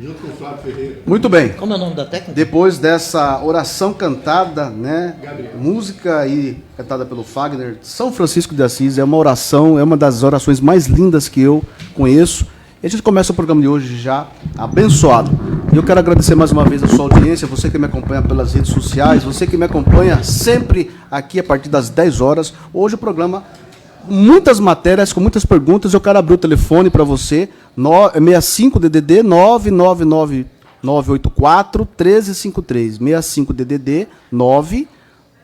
Junto com o Flávio Ferreira. Muito bem. Como é o nome da técnica? Depois dessa oração cantada, né? Gabriel. Música aí cantada pelo Fagner, São Francisco de Assis, é uma oração, é uma das orações mais lindas que eu conheço. E a gente começa o programa de hoje já abençoado. E eu quero agradecer mais uma vez a sua audiência, você que me acompanha pelas redes sociais, você que me acompanha sempre aqui a partir das 10 horas. Hoje o programa, muitas matérias, com muitas perguntas. Eu quero abrir o telefone para você, 65-DDD 99984-1353. 65-DDD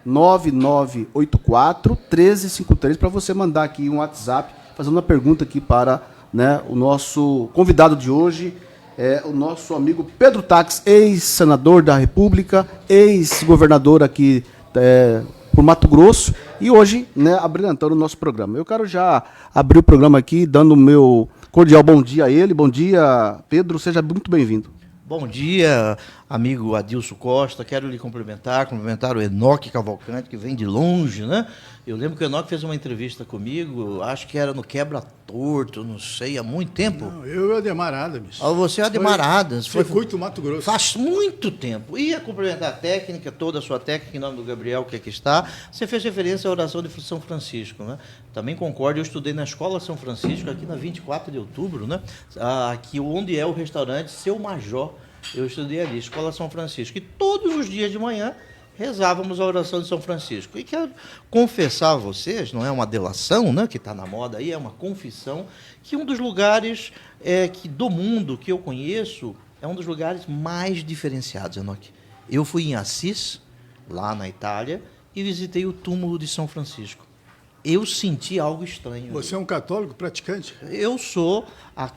99984-1353, para você mandar aqui um WhatsApp, fazendo uma pergunta aqui para... né, o nosso convidado de hoje é o nosso amigo Pedro Táxi, ex-senador da República, ex-governador aqui por Mato Grosso, e hoje, né, abrilhantando o nosso programa. Eu quero já abrir o programa aqui, dando o meu cordial bom dia a ele. Bom dia, Pedro, seja muito bem-vindo. Bom dia, amigo Adilson Costa. Quero lhe cumprimentar o Enoque Cavalcante, que vem de longe, né? Eu lembro que o Enoque fez uma entrevista comigo, acho que era no Quebra Torto, não sei, há muito tempo. Não, eu e o Ademar Adams. Você é o Ademar Adams. Circuito Mato Grosso. Faz muito tempo. Ia cumprimentar a técnica, toda a sua técnica, em nome do Gabriel, que aqui está. Você fez referência à oração de São Francisco, né? Também concordo, eu estudei na Escola São Francisco, aqui na 24 de outubro, né? Aqui onde é o restaurante Seu Major. Eu estudei ali, Escola São Francisco. E todos os dias de manhã rezávamos a oração de São Francisco. E quero confessar a vocês, não é uma delação, né, que está na moda aí, é uma confissão, que um dos lugares do mundo que eu conheço é um dos lugares mais diferenciados, Enoque. Eu fui em Assis, lá na Itália, e visitei o túmulo de São Francisco. Eu senti algo estranho. Você é um católico praticante? Eu sou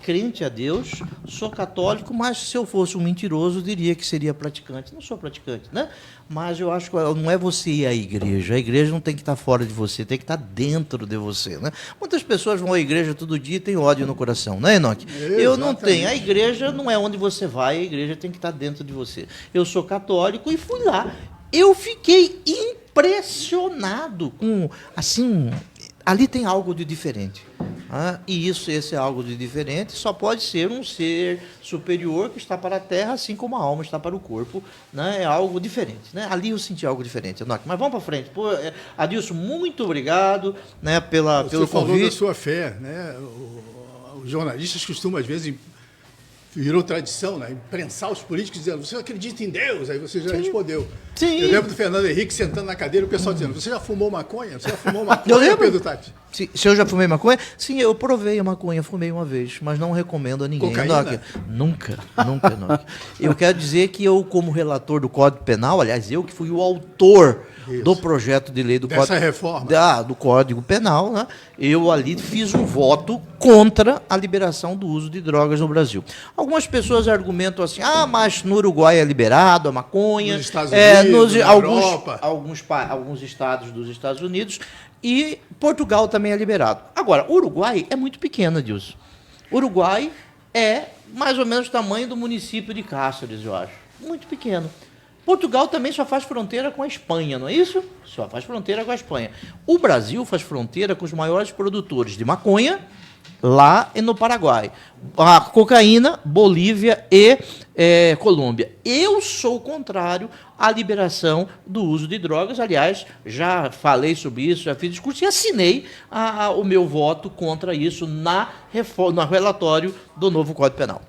crente a Deus, sou católico, mas se eu fosse um mentiroso, diria que seria praticante. Não sou praticante, né? Mas eu acho que não é você ir à igreja. A igreja não tem que estar fora de você, tem que estar dentro de você, né? Muitas pessoas vão à igreja todo dia e têm ódio no coração, né, Enoque? Eu não tenho. A igreja não é onde você vai, a igreja tem que estar dentro de você. Eu sou católico e fui lá. Eu fiquei impressionado com, assim, ali tem algo de diferente. E esse algo de diferente só pode ser um ser superior que está para a terra, assim como a alma está para o corpo, né? É algo diferente, né? Ali eu senti algo diferente. Mas vamos para frente. Adilson, muito obrigado, né, pelo convite. Você falou da sua fé, né? Os jornalistas costumam, às vezes, virou tradição, né? Imprensar os políticos dizendo, você acredita em Deus? Aí você já respondeu. Sim. Eu lembro do Fernando Henrique sentando na cadeira e o pessoal dizendo, você já fumou maconha? Você já fumou maconha, eu lembro. Pedro Táxi? Se eu já fumei maconha? Sim, eu provei a maconha, fumei uma vez, mas não recomendo a ninguém. Cocaína? Nunca. Eu quero dizer que eu, como relator do Código Penal, aliás, eu que fui o autor do projeto de lei do do Código Penal, né? Eu ali fiz um voto contra a liberação do uso de drogas no Brasil. Algumas pessoas argumentam assim, mas no Uruguai é liberado a maconha, nos Estados Unidos, na Europa. Alguns estados dos Estados Unidos, e Portugal também é liberado. Agora, o Uruguai é muito pequeno, Adilson. O Uruguai é mais ou menos o tamanho do município de Cáceres, eu acho. Muito pequeno. Portugal também só faz fronteira com a Espanha, não é isso? Só faz fronteira com a Espanha. O Brasil faz fronteira com os maiores produtores de maconha, lá e no Paraguai. A cocaína, Bolívia e Colômbia. Eu sou contrário à liberação do uso de drogas. Aliás, já falei sobre isso, já fiz discurso e assinei o meu voto contra isso no relatório do novo Código Penal.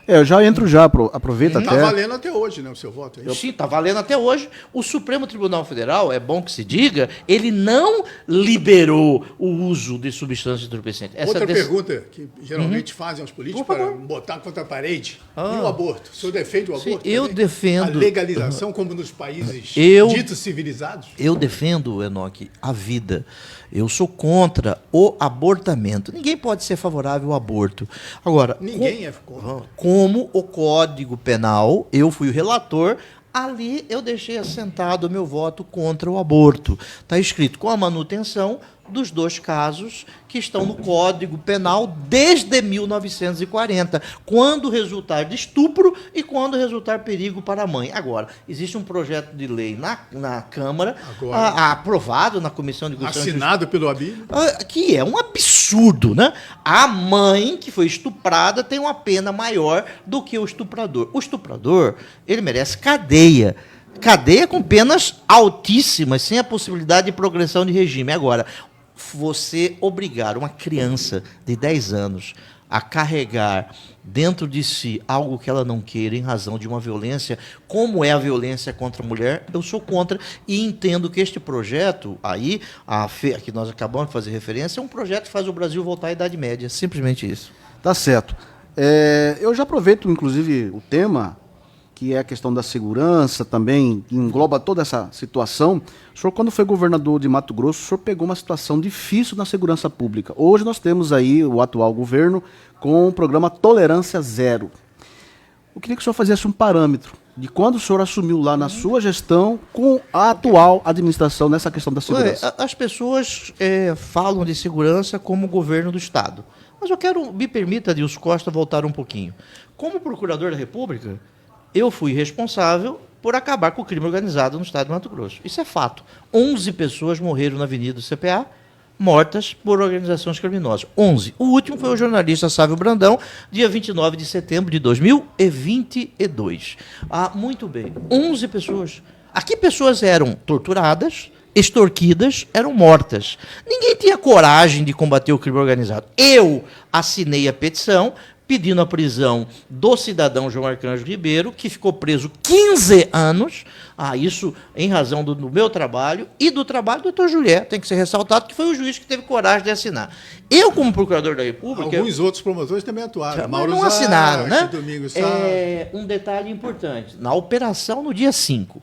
Eu já entro aproveita até... Está valendo até hoje, né, o seu voto? Sim, está valendo até hoje. O Supremo Tribunal Federal, é bom que se diga, ele não liberou o uso de substâncias entorpecentes. Outra pergunta que geralmente fazem aos políticos para botar contra a parede. E o aborto? O senhor defende o aborto? Eu defendo... A legalização, como nos países ditos civilizados? Eu defendo, Enoque, a vida. Eu sou contra o abortamento. Ninguém pode ser favorável ao aborto. Agora, ninguém é contra. Como o Código Penal, eu fui o relator, ali eu deixei assentado o meu voto contra o aborto. Está escrito com a manutenção dos 2 casos que estão no Código Penal desde 1940, quando resultar de estupro e quando resultar perigo para a mãe. Agora, existe um projeto de lei na Câmara, aprovado na Comissão de Constituição, assinado pelo Abílio, que é um absurdo, né? A mãe que foi estuprada tem uma pena maior do que o estuprador. O estuprador, ele merece cadeia. Cadeia com penas altíssimas, sem a possibilidade de progressão de regime. Agora, você obrigar uma criança de 10 anos a carregar dentro de si algo que ela não queira em razão de uma violência, como é a violência contra a mulher, eu sou contra e entendo que este projeto aí, que nós acabamos de fazer referência, é um projeto que faz o Brasil voltar à Idade Média, simplesmente isso. Tá certo. Eu já aproveito, inclusive, o tema, que é a questão da segurança também, que engloba toda essa situação. O senhor, quando foi governador de Mato Grosso, o senhor pegou uma situação difícil na segurança pública. Hoje nós temos aí o atual governo com o programa Tolerância Zero. Eu queria que o senhor fizesse um parâmetro de quando o senhor assumiu lá na sua gestão com a atual administração nessa questão da segurança. As pessoas falam de segurança como governo do Estado. Mas me permita, Adilson Costa, voltar um pouquinho. Como procurador da República, eu fui responsável por acabar com o crime organizado no estado de Mato Grosso. Isso é fato. 11 pessoas morreram na Avenida do CPA, mortas por organizações criminosas. 11. O último foi o jornalista Sávio Brandão, dia 29 de setembro de 2022. Muito bem. 11 pessoas. Aqui pessoas eram torturadas, extorquidas, eram mortas. Ninguém tinha coragem de combater o crime organizado. Eu assinei a petição pedindo a prisão do cidadão João Arcanjo Ribeiro, que ficou preso 15 anos, isso em razão do meu trabalho e do trabalho do doutor Julié, tem que ser ressaltado, que foi o juiz que teve coragem de assinar. Eu, como procurador da República... Alguns outros promotores também atuaram. Mas não assinaram, né? Domingos um detalhe importante, na operação no dia 5,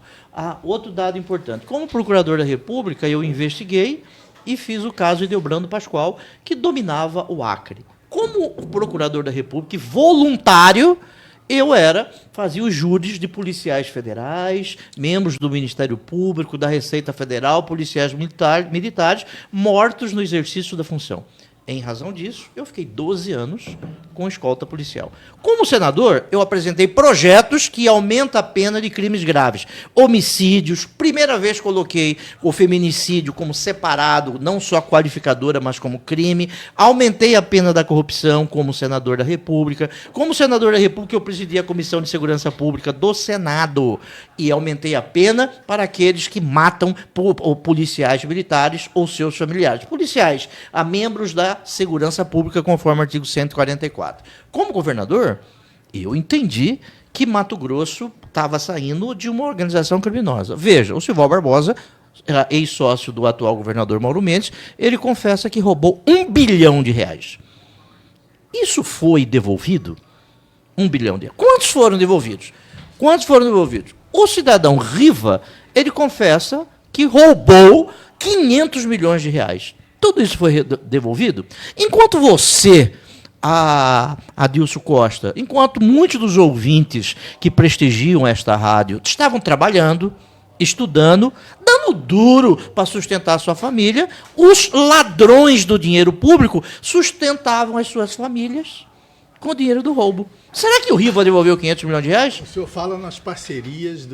outro dado importante, como procurador da República, eu investiguei e fiz o caso de Edelbrando Pascoal, que dominava o Acre. Como procurador da República, voluntário, eu fazia os júris de policiais federais, membros do Ministério Público, da Receita Federal, policiais militares, mortos no exercício da função. Em razão disso, eu fiquei 12 anos com escolta policial. Como senador, eu apresentei projetos que aumentam a pena de crimes graves. Homicídios, primeira vez coloquei o feminicídio como separado, não só qualificadora, mas como crime. Aumentei a pena da corrupção como senador da República. Como senador da República, eu presidi a Comissão de Segurança Pública do Senado. E aumentei a pena para aqueles que matam policiais militares ou seus familiares. Policiais, a membros da Segurança Pública, conforme o artigo 144. Como governador, eu entendi que Mato Grosso estava saindo de uma organização criminosa. Veja, o Silval Barbosa, ex-sócio do atual governador Mauro Mendes, ele confessa que roubou R$1 bilhão. Isso foi devolvido? R$1 bilhão. Quantos foram devolvidos? O cidadão Riva, ele confessa que roubou R$500 milhões. Tudo isso foi devolvido? Enquanto você, Adilson Costa, enquanto muitos dos ouvintes que prestigiam esta rádio estavam trabalhando, estudando, dando duro para sustentar a sua família, os ladrões do dinheiro público sustentavam as suas famílias com o dinheiro do roubo. Será que o Riva devolveu R$500 milhões? O senhor fala nas parcerias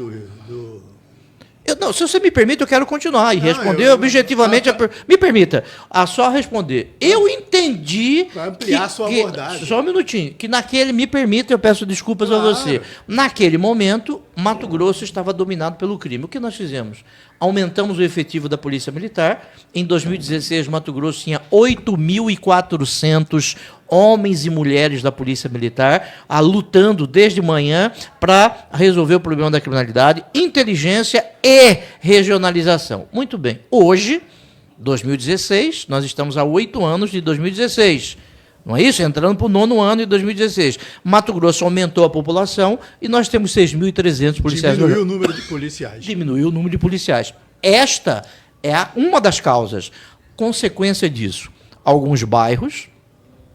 se você me permite, eu quero continuar e responder objetivamente. Me permita, só responder. Eu entendi. Para ampliar sua abordagem. Só um minutinho. Que me permita, eu peço desculpas a você. Naquele momento, Mato Grosso estava dominado pelo crime. O que nós fizemos? Aumentamos o efetivo da Polícia Militar. Em 2016, Mato Grosso tinha 8.400 homens e mulheres da Polícia Militar lutando desde manhã para resolver o problema da criminalidade, inteligência e regionalização. Muito bem. Hoje, 2016, nós estamos há 8 anos de 2016. Não é isso? Entrando para o 9º ano de 2016. Mato Grosso aumentou a população e nós temos 6.300 policiais. Diminuiu o número de policiais. Diminuiu o número de policiais. Esta é uma das causas. Consequência disso, alguns bairros,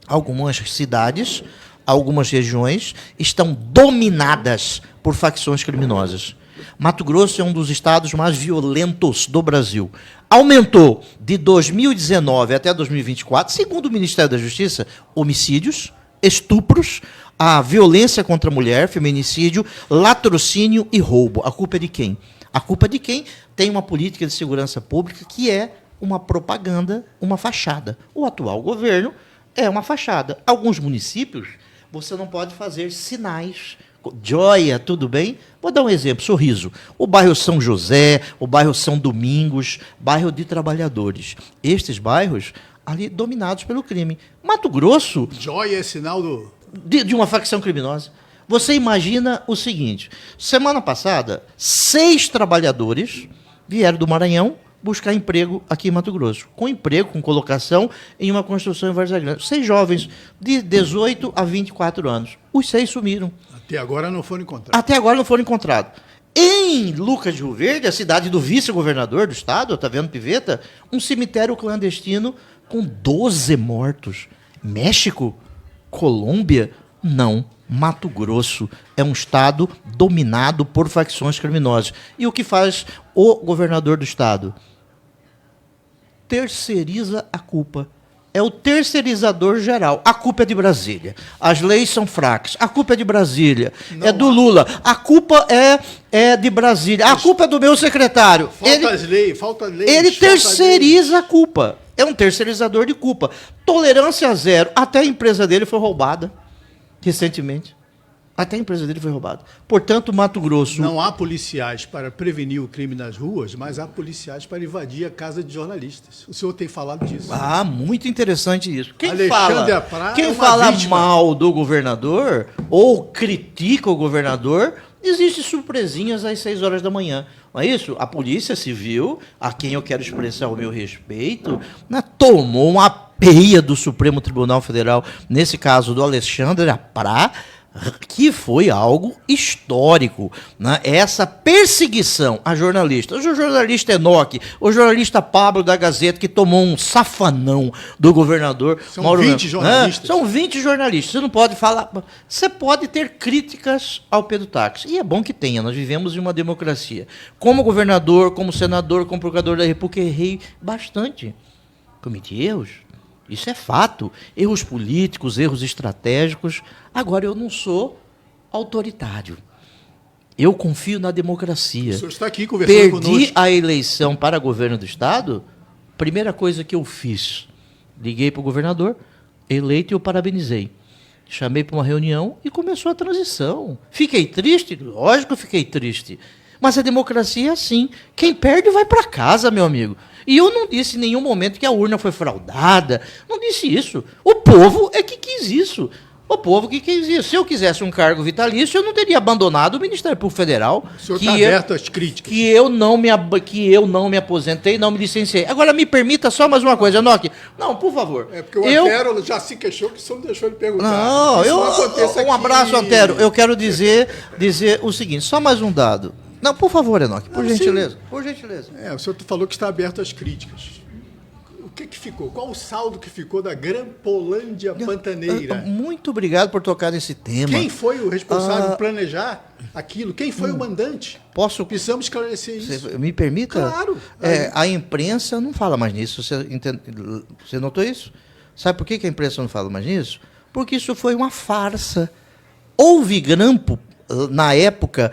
algumas cidades, algumas regiões estão dominadas por facções criminosas. Mato Grosso é um dos estados mais violentos do Brasil. Aumentou de 2019 até 2024, segundo o Ministério da Justiça, homicídios, estupros, a violência contra a mulher, feminicídio, latrocínio e roubo. A culpa é de quem? A culpa é de quem tem uma política de segurança pública que é uma propaganda, uma fachada. O atual governo é uma fachada. Alguns municípios, você não pode fazer sinais. Joia, tudo bem? Vou dar um exemplo, Sorriso. O bairro São José, o bairro São Domingos, bairro de trabalhadores. Estes bairros ali dominados pelo crime. Mato Grosso... Joia é sinal do... De uma facção criminosa. Você imagina o seguinte, semana passada, 6 trabalhadores vieram do Maranhão buscar emprego aqui em Mato Grosso. Com emprego, com colocação em uma construção em Várzea Grande. 6 jovens de 18 a 24 anos. Os 6 sumiram. Até agora não foram encontrados. Até agora não foram encontrados. Em Lucas de Rio Verde, a cidade do vice-governador do estado, está vendo, Piveta? Um cemitério clandestino com 12 mortos. México? Colômbia? Não. Mato Grosso é um estado dominado por facções criminosas. E o que faz o governador do estado? Terceiriza a culpa. É o terceirizador geral. A culpa é de Brasília. As leis são fracas. A culpa é de Brasília. Não é do Lula. A culpa é de Brasília. A culpa é do meu secretário. Falta lei. Ele terceiriza a culpa. É um terceirizador de culpa. Tolerância zero. Até a empresa dele foi roubada recentemente. Até a empresa dele foi roubada. Portanto, Mato Grosso... Não há policiais para prevenir o crime nas ruas, mas há policiais para invadir a casa de jornalistas. O senhor tem falado disso. Ah, muito interessante isso. Quem Alexandre Aprá quem é uma fala vítima. mal do governador ou critica o governador, existem surpresinhas às 6 horas da manhã. Não é isso? A Polícia Civil, a quem eu quero expressar o meu respeito, né, tomou uma peia do Supremo Tribunal Federal, nesse caso do Alexandre Aprá, que foi algo histórico, né? Essa perseguição a jornalistas. O jornalista Enoque, o jornalista Pablo da Gazeta, que tomou um safanão do governador. São Mauro 20 jornalistas. Né? São 20 jornalistas. Você não pode falar... Você pode ter críticas ao Pedro Táxi. E é bom que tenha. Nós vivemos em uma democracia. Como governador, como senador, como procurador da República, errei bastante. Cometi erros. Isso é fato. Erros políticos, erros estratégicos. Agora, eu não sou autoritário. Eu confio na democracia. O senhor está aqui conversando conosco. Perdi a eleição para governo do Estado, primeira coisa que eu fiz, liguei para o governador, eleito, e eu parabenizei. Chamei para uma reunião e começou a transição. Fiquei triste? Lógico que fiquei triste. Mas a democracia é assim. Quem perde vai para casa, meu amigo. E eu não disse em nenhum momento que a urna foi fraudada. Não disse isso. O povo é que quis isso. O povo que quis isso. Se eu quisesse um cargo vitalício, eu não teria abandonado o Ministério Público Federal. O senhor está aberto às críticas. Que eu não me aposentei, não me licenciei. Agora, me permita só mais uma coisa, Enoque. Não, por favor. É porque o Antero já se queixou que o senhor não deixou ele perguntar. Não, Isso acontece um aqui. abraço, Antero. Eu quero dizer o seguinte, só mais um dado. Não, por favor, Enoque, por gentileza. Sim. Por gentileza. O senhor falou que está aberto às críticas. O que ficou? Qual o saldo que ficou da Grampolândia Pantaneira? Muito obrigado por tocar nesse tema. Quem foi o responsável por planejar aquilo? Quem foi o mandante? Precisamos esclarecer isso. Você me permita? Claro. A imprensa não fala mais nisso. Você notou isso? Sabe por que a imprensa não fala mais nisso? Porque isso foi uma farsa. Houve grampo na época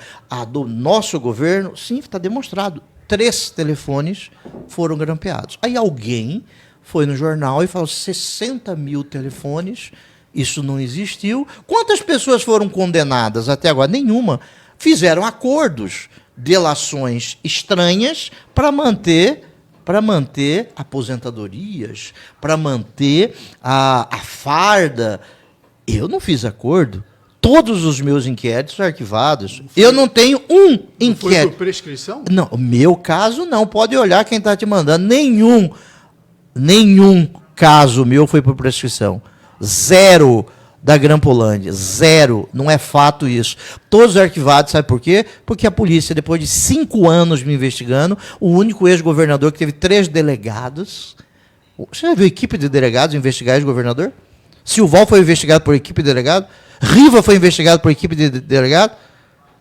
do nosso governo, sim, está demonstrado. 3 telefones foram grampeados. Aí alguém foi no jornal e falou 60 mil telefones, isso não existiu. Quantas pessoas foram condenadas até agora? Nenhuma. Fizeram acordos, delações estranhas para manter aposentadorias, para manter a farda. Eu não fiz acordo. Todos os meus inquéritos arquivados. Eu não tenho um inquérito. Foi por prescrição? Não, meu caso não. Pode olhar quem está te mandando. Nenhum caso meu foi por prescrição. 0 da Grampolândia. 0. Não é fato isso. Todos arquivados, sabe por quê? Porque a polícia, depois de 5 anos me investigando, o único ex-governador que teve 3 delegados. Você já viu equipe de delegados investigar ex-governador? Silval foi investigado por equipe de delegado? Riva foi investigado por equipe de delegado?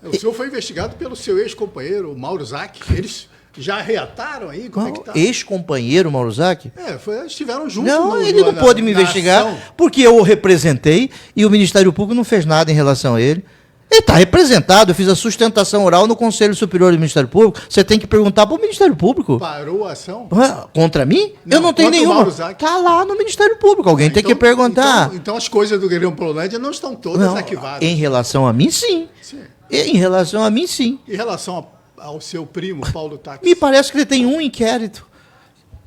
O senhor foi investigado pelo seu ex-companheiro, o Mauro Zac. Eles já reataram aí? Como é que tá? Ex-companheiro Mauro Zac? Eles estiveram juntos. Não, ele não pôde me investigar, porque eu o representei e o Ministério Público não fez nada em relação a ele. Ele está representado, eu fiz a sustentação oral no Conselho Superior do Ministério Público. Você tem que perguntar para o Ministério Público. Parou a ação? Contra mim? Não, eu não tenho nenhuma. Está lá no Ministério Público. Alguém tem que perguntar. Então as coisas do Grampolilândia não estão todas arquivadas. Em relação a mim, sim. Em relação a mim, sim. Em relação ao seu primo, Paulo Táxi? Me parece que ele tem um inquérito.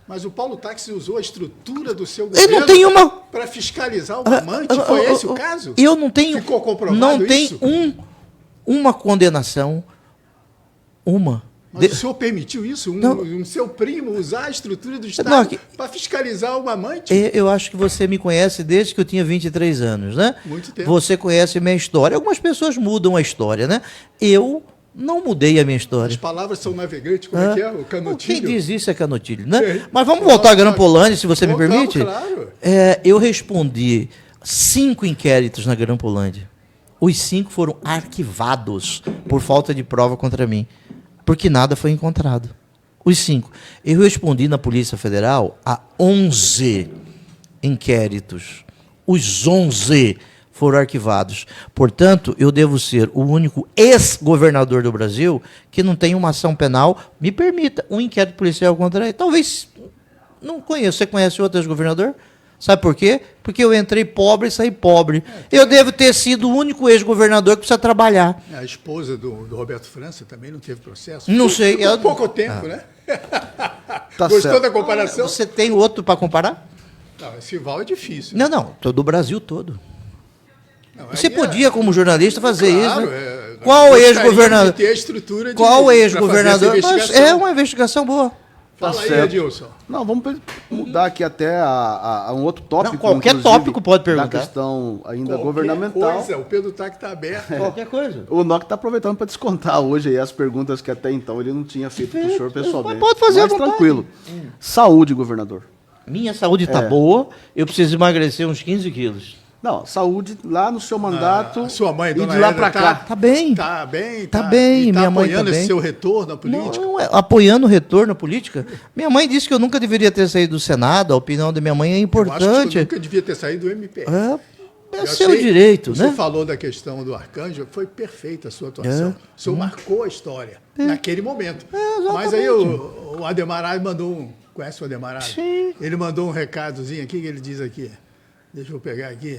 Mas o Paulo Táxi usou a estrutura do seu Ele não tem uma... para fiscalizar o amante? Foi esse o caso? Eu não tenho... Ficou comprovado não tem isso? Uma condenação. Uma. Mas o senhor permitiu isso? Um seu primo usar a estrutura do Estado para fiscalizar o amante? Eu acho que você me conhece desde que eu tinha 23 anos, né? Muito tempo. Você conhece a minha história. Algumas pessoas mudam a história, né? Eu não mudei a minha história. As palavras são navegantes, como é que é? O canotilho? Quem diz isso é canotilho, né? Mas vamos voltar a Grampolilândia, se você me permite? Claro. Eu respondi 5 inquéritos na Grampolilândia. Os 5 foram arquivados por falta de prova contra mim, porque nada foi encontrado. Os 5. Eu respondi na Polícia Federal a 11 inquéritos. Os 11 foram arquivados. Portanto, eu devo ser o único ex-governador do Brasil que não tem uma ação penal, me permita, um inquérito policial contra ele. Talvez, não conheço. Você conhece outro ex-governador? Sabe por quê? Porque eu entrei pobre e saí pobre. Eu devo ter sido o único ex-governador que precisa trabalhar. A esposa do Roberto França também não teve processo? Não sei. Ficou pouco tempo, né? Tá Gostou certo. da comparação? Você tem outro para comparar? Não, esse Val é difícil. Não. Do Brasil todo. Não, Você aí podia, como jornalista, fazer claro, isso. Né? Qual ex-governador? Ter a estrutura de Qual pra ex-governador? fazer essa Mas investigação. é uma investigação boa. Fala Tá aí, certo. Edilson. Não, vamos mudar aqui até a um outro tópico. Não, qualquer inclusive, tópico pode perguntar. Da questão ainda Qualquer governamental. coisa, o Pedro Tac está aberto. Qualquer coisa. O NOC está aproveitando para descontar hoje aí as perguntas que até então ele não tinha feito para o senhor pessoalmente. Pode fazer à Mas vontade. tranquilo. Saúde, governador. Minha saúde está boa, eu preciso emagrecer uns 15 quilos. Não, saúde lá no seu mandato A sua mãe, e dona de lá Edna, para cá. Tá bem. Tá bem. Tá bem, e tá minha mãe apoiando tá bem. esse seu retorno à política? Não, apoiando o retorno à política. Minha mãe disse que eu nunca deveria ter saído do Senado, a opinião da minha mãe é Eu acho que importante. você nunca devia ter saído do MPR. É Eu seu achei- direito, o senhor né? falou da questão do Arcanjo, foi perfeita a sua atuação. O senhor marcou a história naquele momento. Mas aí o Ademar Aras mandou um... Conhece o Ademar Aras? Sim. Ele mandou um recadozinho aqui que ele diz aqui. Deixa eu pegar aqui.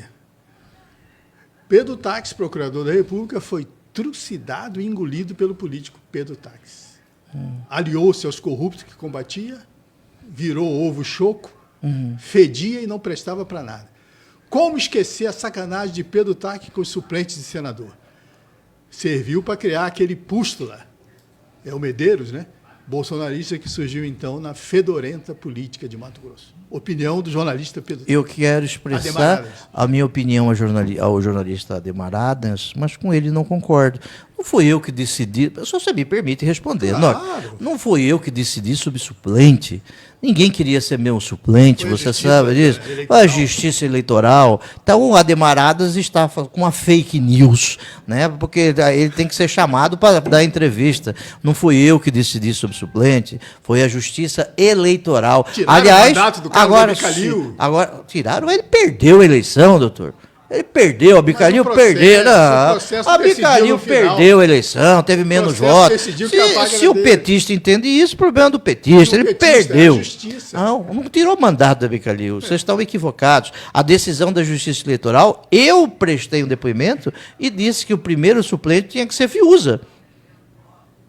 Pedro Tax, procurador da República, foi trucidado e engolido pelo político Pedro Tax. Aliou-se aos corruptos que combatia, virou ovo choco, fedia e não prestava para nada. Como esquecer a sacanagem de Pedro Tax com os suplentes de senador? Serviu para criar aquele pústula, é o Medeiros, né? Bolsonarista que surgiu então na fedorenta política de Mato Grosso. Opinião do jornalista Pedro Tax. Eu quero expressar Ademar Aras. a minha opinião ao jornalista Ademar Aras, mas com ele não concordo. Não fui eu que decidi, se você me permite responder. Claro. Não fui eu que decidi sobre suplente. Ninguém queria ser meu suplente, Foi a você justiça sabe disso? eleitoral. A justiça eleitoral. Então o Ademar Aras está com uma fake news, né? Porque ele tem que ser chamado para dar entrevista. Não fui eu que decidi sobre suplente, foi a justiça eleitoral. Tiraram Aliás, o mandato do Carlos agora, Abicalil. agora tiraram, ele perdeu a eleição, doutor. Ele perdeu, a Abicalil Mas o processo- perdeu. o Não, processo a decidiu Abicalil no final. perdeu a eleição, teve menos processo votos. decidiu que a vaga Se era o dele. petista entende isso, o problema é do petista. Do Ele petista, perdeu. é a justiça. Não tirou o mandato da Abicalil. Vocês estão equivocados. A decisão da Justiça Eleitoral, eu prestei um depoimento e disse que o primeiro suplente tinha que ser Fiuza.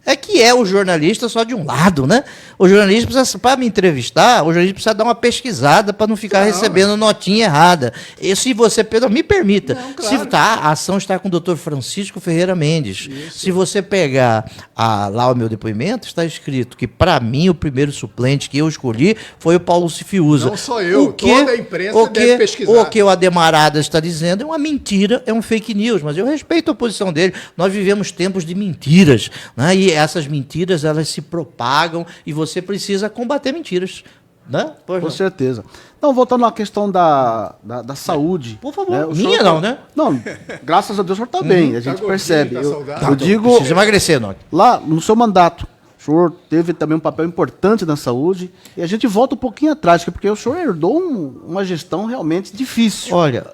É que é o jornalista só de um lado, né? O jornalista precisa, para me entrevistar, o jornalista precisa dar uma pesquisada para não ficar recebendo notinha errada. E se você, Pedro, me permita, Não, claro. a ação está com o doutor Francisco Ferreira Mendes. Se você pegar lá o meu depoimento, está escrito que, para mim, o primeiro suplente que eu escolhi foi o Paulo Cifiuza. Não sou eu, toda a imprensa deve pesquisar. O que o Ademar Aras está dizendo é uma mentira, é um fake news, mas eu respeito a posição dele. Nós vivemos tempos de mentiras, né? E essas mentiras, elas se propagam e você precisa combater mentiras. Né? Pois Com não. certeza. Não, voltando à questão da saúde. Por favor, né, o minha senhor- não, né? Não, graças a Deus o senhor está bem, a gente gordinho, percebe. tá Eu, saudável. eu digo, Precisa emagrecer, não. lá no seu mandato, o senhor teve também um papel importante na saúde, e a gente volta um pouquinho atrás, porque o senhor herdou uma gestão realmente difícil. Olha,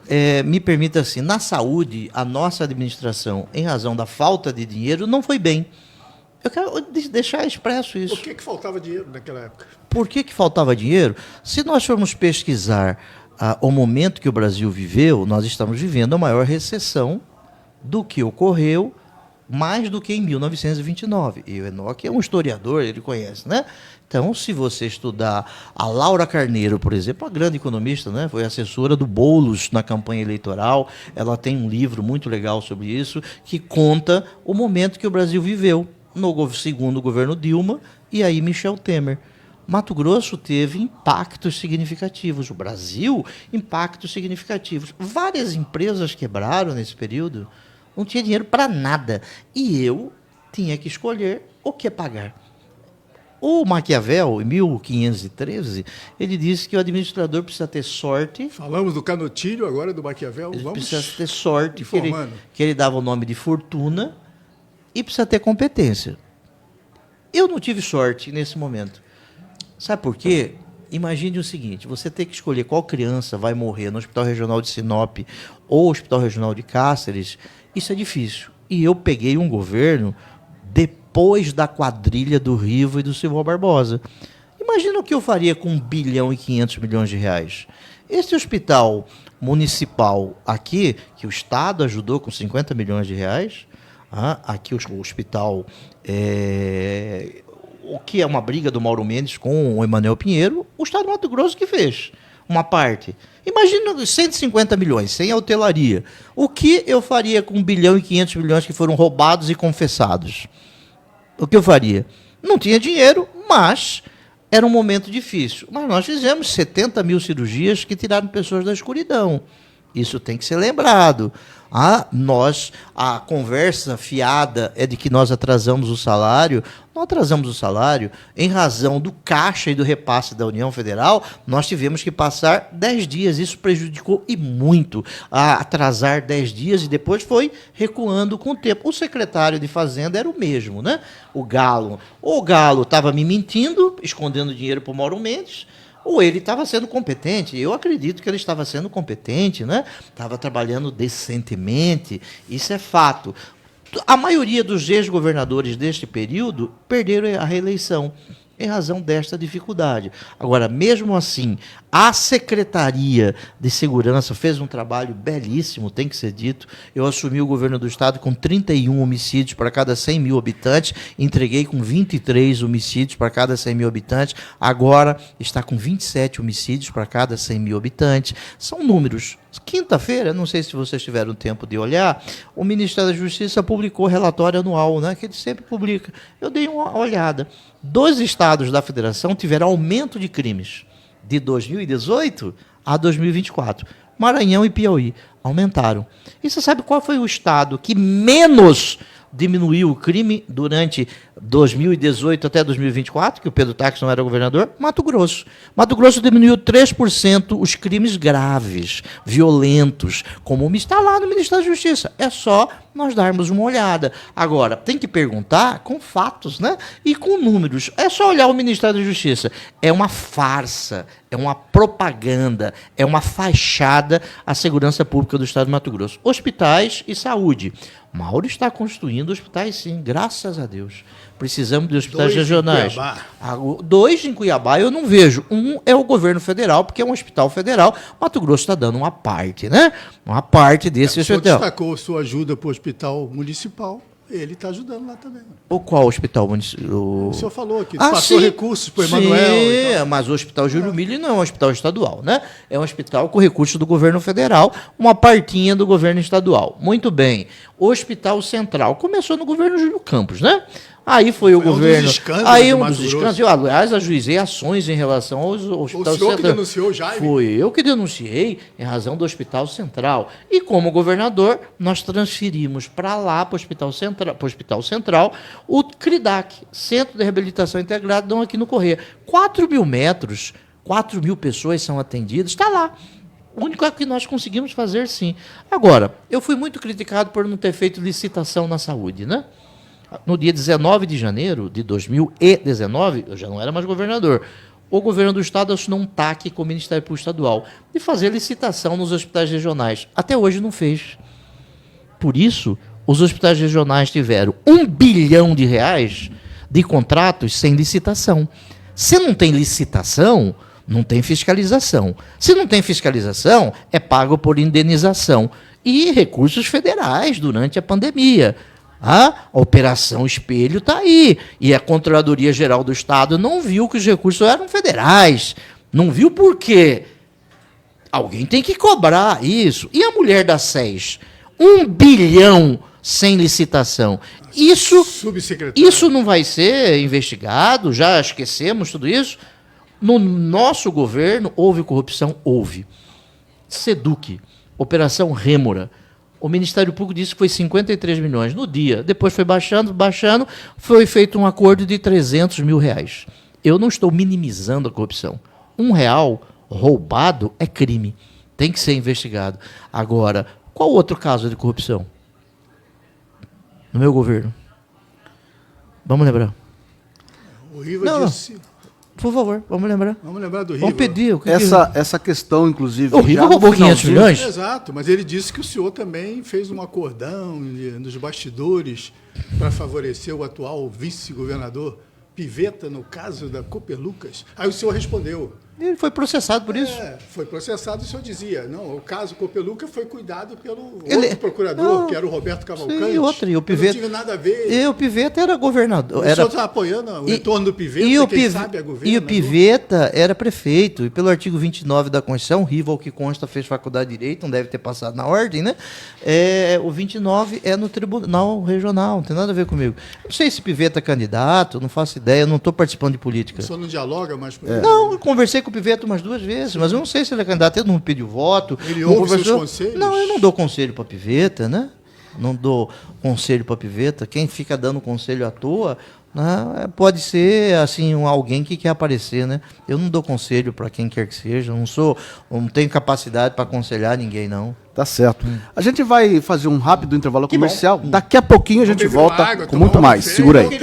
me permita assim, na saúde, a nossa administração, em razão da falta de dinheiro, não foi bem. Eu quero deixar expresso isso. Por que faltava dinheiro naquela época? Por que faltava dinheiro? Se nós formos pesquisar o momento que o Brasil viveu, nós estamos vivendo a maior recessão do que ocorreu mais do que em 1929. E o Enoque é um historiador, ele conhece, né? Então, se você estudar a Laura Carneiro, por exemplo, a grande economista, né? Foi assessora do Boulos na campanha eleitoral, ela tem um livro muito legal sobre isso, que conta o momento que o Brasil viveu, no segundo governo Dilma e aí Michel Temer. Mato Grosso teve impactos significativos. O Brasil, impactos significativos. Várias empresas quebraram nesse período. Não tinha dinheiro para nada. E eu tinha que escolher o que pagar. O Maquiavel, em 1513, ele disse que o administrador precisa ter sorte. Falamos do Canotilho, agora do Maquiavel. Ele Vamos precisa ter sorte, informando. que ele dava o nome de fortuna, e precisa ter competência. Eu não tive sorte nesse momento. Sabe por quê? Imagine o seguinte, você tem que escolher qual criança vai morrer no Hospital Regional de Sinop ou Hospital Regional de Cáceres, isso é difícil. E eu peguei um governo depois da quadrilha do Rivo e do Silvio Barbosa. Imagina o que eu faria com 1 bilhão e 500 milhões de reais. Esse hospital municipal aqui, que o Estado ajudou com 50 milhões de reais, aqui o hospital, o que é uma briga do Mauro Mendes com o Emanuel Pinheiro, o Estado do Mato Grosso que fez uma parte. Imagina 150 milhões, sem a hotelaria. O que eu faria com 1 bilhão e 500 milhões que foram roubados e confessados? O que eu faria? Não tinha dinheiro, mas era um momento difícil. Mas nós fizemos 70 mil cirurgias que tiraram pessoas da escuridão. Isso tem que ser lembrado. A conversa fiada é de que nós atrasamos o salário. Não atrasamos o salário. Em razão do caixa e do repasse da União Federal, nós tivemos que passar 10 dias. Isso prejudicou e muito a atrasar 10 dias e depois foi recuando com o tempo. O secretário de Fazenda era o mesmo, né? O Galo. O Galo estava me mentindo, escondendo dinheiro para o Mauro Mendes, ou ele estava sendo competente. Eu acredito que ele estava sendo competente, né? Estava trabalhando decentemente, isso é fato. A maioria dos ex-governadores deste período perderam a reeleição em razão desta dificuldade. Agora, mesmo assim, a Secretaria de Segurança fez um trabalho belíssimo, tem que ser dito. Eu assumi o governo do Estado com 31 homicídios para cada 100 mil habitantes, entreguei com 23 homicídios para cada 100 mil habitantes, agora está com 27 homicídios para cada 100 mil habitantes. São números. Quinta-feira, não sei se vocês tiveram tempo de olhar, o Ministério da Justiça publicou relatório anual, né, que ele sempre publica. Eu dei uma olhada. 2 estados da federação tiveram aumento de crimes de 2018 a 2024. Maranhão e Piauí aumentaram. E você sabe qual foi o estado que menos diminuiu o crime durante 2018 até 2024, que o Pedro Táxi não era governador? Mato Grosso. Mato Grosso diminuiu 3% os crimes graves, violentos, como está lá no Ministério da Justiça. É só nós darmos uma olhada. Agora, tem que perguntar com fatos, né? E com números. É só olhar o Ministério da Justiça. É uma farsa, é uma propaganda, é uma fachada à segurança pública do Estado do Mato Grosso. Hospitais e saúde. Mauro está construindo hospitais, sim, graças a Deus. Precisamos de hospitais 2 em regionais. Cuiabá. 2 em Cuiabá eu não vejo. Um é o governo federal, porque é um hospital federal. Mato Grosso está dando uma parte, né? Uma parte desse O senhor hospital. destacou sua ajuda para o hospital municipal. Ele está ajudando lá também. O qual hospital municipal? O senhor falou que passou sim. recursos para o Emanuel. e tal. Sim, mas o Hospital Júlio Mille não é um hospital estadual, né? É um hospital com recursos do governo federal, uma partinha do governo estadual. Muito bem. O Hospital Central começou no governo Júlio Campos, né? Aí foi o governo. Um dos escândalos aí de um Mato dos Grosso. escândalos. Eu, aliás, ajuizei ações em relação ao Hospital O senhor que Central. denunciou, Jaime? Foi eu que denunciei em razão do Hospital Central. E como governador, nós transferimos para lá, para o Hospital Central, o CRIDAC, Centro de Reabilitação Integrada, não aqui no Correia. 4 mil metros 4.000 pessoas são atendidas, está lá. O único que nós conseguimos fazer, sim. Agora, eu fui muito criticado por não ter feito licitação na saúde, né? No dia 19 de janeiro de 2019, eu já não era mais governador, o governo do estado assinou um TAC com o Ministério Público Estadual de fazer licitação nos hospitais regionais. Até hoje não fez. Por isso, os hospitais regionais tiveram R$1 bilhão de contratos sem licitação. Se não tem licitação, não tem fiscalização. Se não tem fiscalização, é pago por indenização. E recursos federais durante a pandemia. A Operação Espelho está aí. E a Controladoria Geral do Estado não viu que os recursos eram federais. Não viu por quê. Alguém tem que cobrar isso. E a mulher da SES? R$1 bilhão sem licitação. Isso não vai ser investigado? Já esquecemos tudo isso? No nosso governo, houve corrupção? Houve. Seduc, Operação Rêmora. O Ministério Público disse que foi 53 milhões no dia. Depois foi baixando, foi feito um acordo de R$300 mil. Eu não estou minimizando a corrupção. R$1 roubado é crime. Tem que ser investigado. Agora, qual outro caso de corrupção? No meu governo. Vamos lembrar. O Riva disse... Por favor, vamos lembrar. Vamos lembrar do Riva. Vamos pedir. Essa questão, inclusive... O Riva roubou 500 milhões? Exato, mas ele disse que o senhor também fez um acordão nos bastidores para favorecer o atual vice-governador Pivetta, no caso da Copelucas. Aí o senhor respondeu. Ele foi processado por isso. Foi processado e o senhor dizia, não, o caso Copeluca foi cuidado pelo outro procurador, que era o Roberto Cavalcante. E o Pivetta, não tive nada a ver. E o Pivetta era governador. O senhor está apoiando o retorno do Pivetta, quem sabe é governador. E o Pivetta era prefeito, e pelo artigo 29 da Constituição, o Riva, que consta, fez faculdade de Direito, não deve ter passado na ordem, né? O 29 é no Tribunal Regional, não tem nada a ver comigo. Não sei se Pivetta é candidato, não faço ideia, eu não estou participando de política. O senhor não dialoga mais com ele? Não, eu conversei com o Pivetta umas 2 vezes, mas eu não sei se ele é candidato, ele não pediu voto. Ele ouve seus conselhos? Não, eu não dou conselho para Pivetta, né? Não dou conselho para Pivetta. Quem fica dando conselho à toa, né, pode ser assim alguém que quer aparecer, né? Eu não dou conselho para quem quer que seja, não tenho capacidade para aconselhar ninguém, não. Tá certo. A gente vai fazer um rápido intervalo comercial. Daqui a pouquinho a gente volta com muito mais. Segura aí.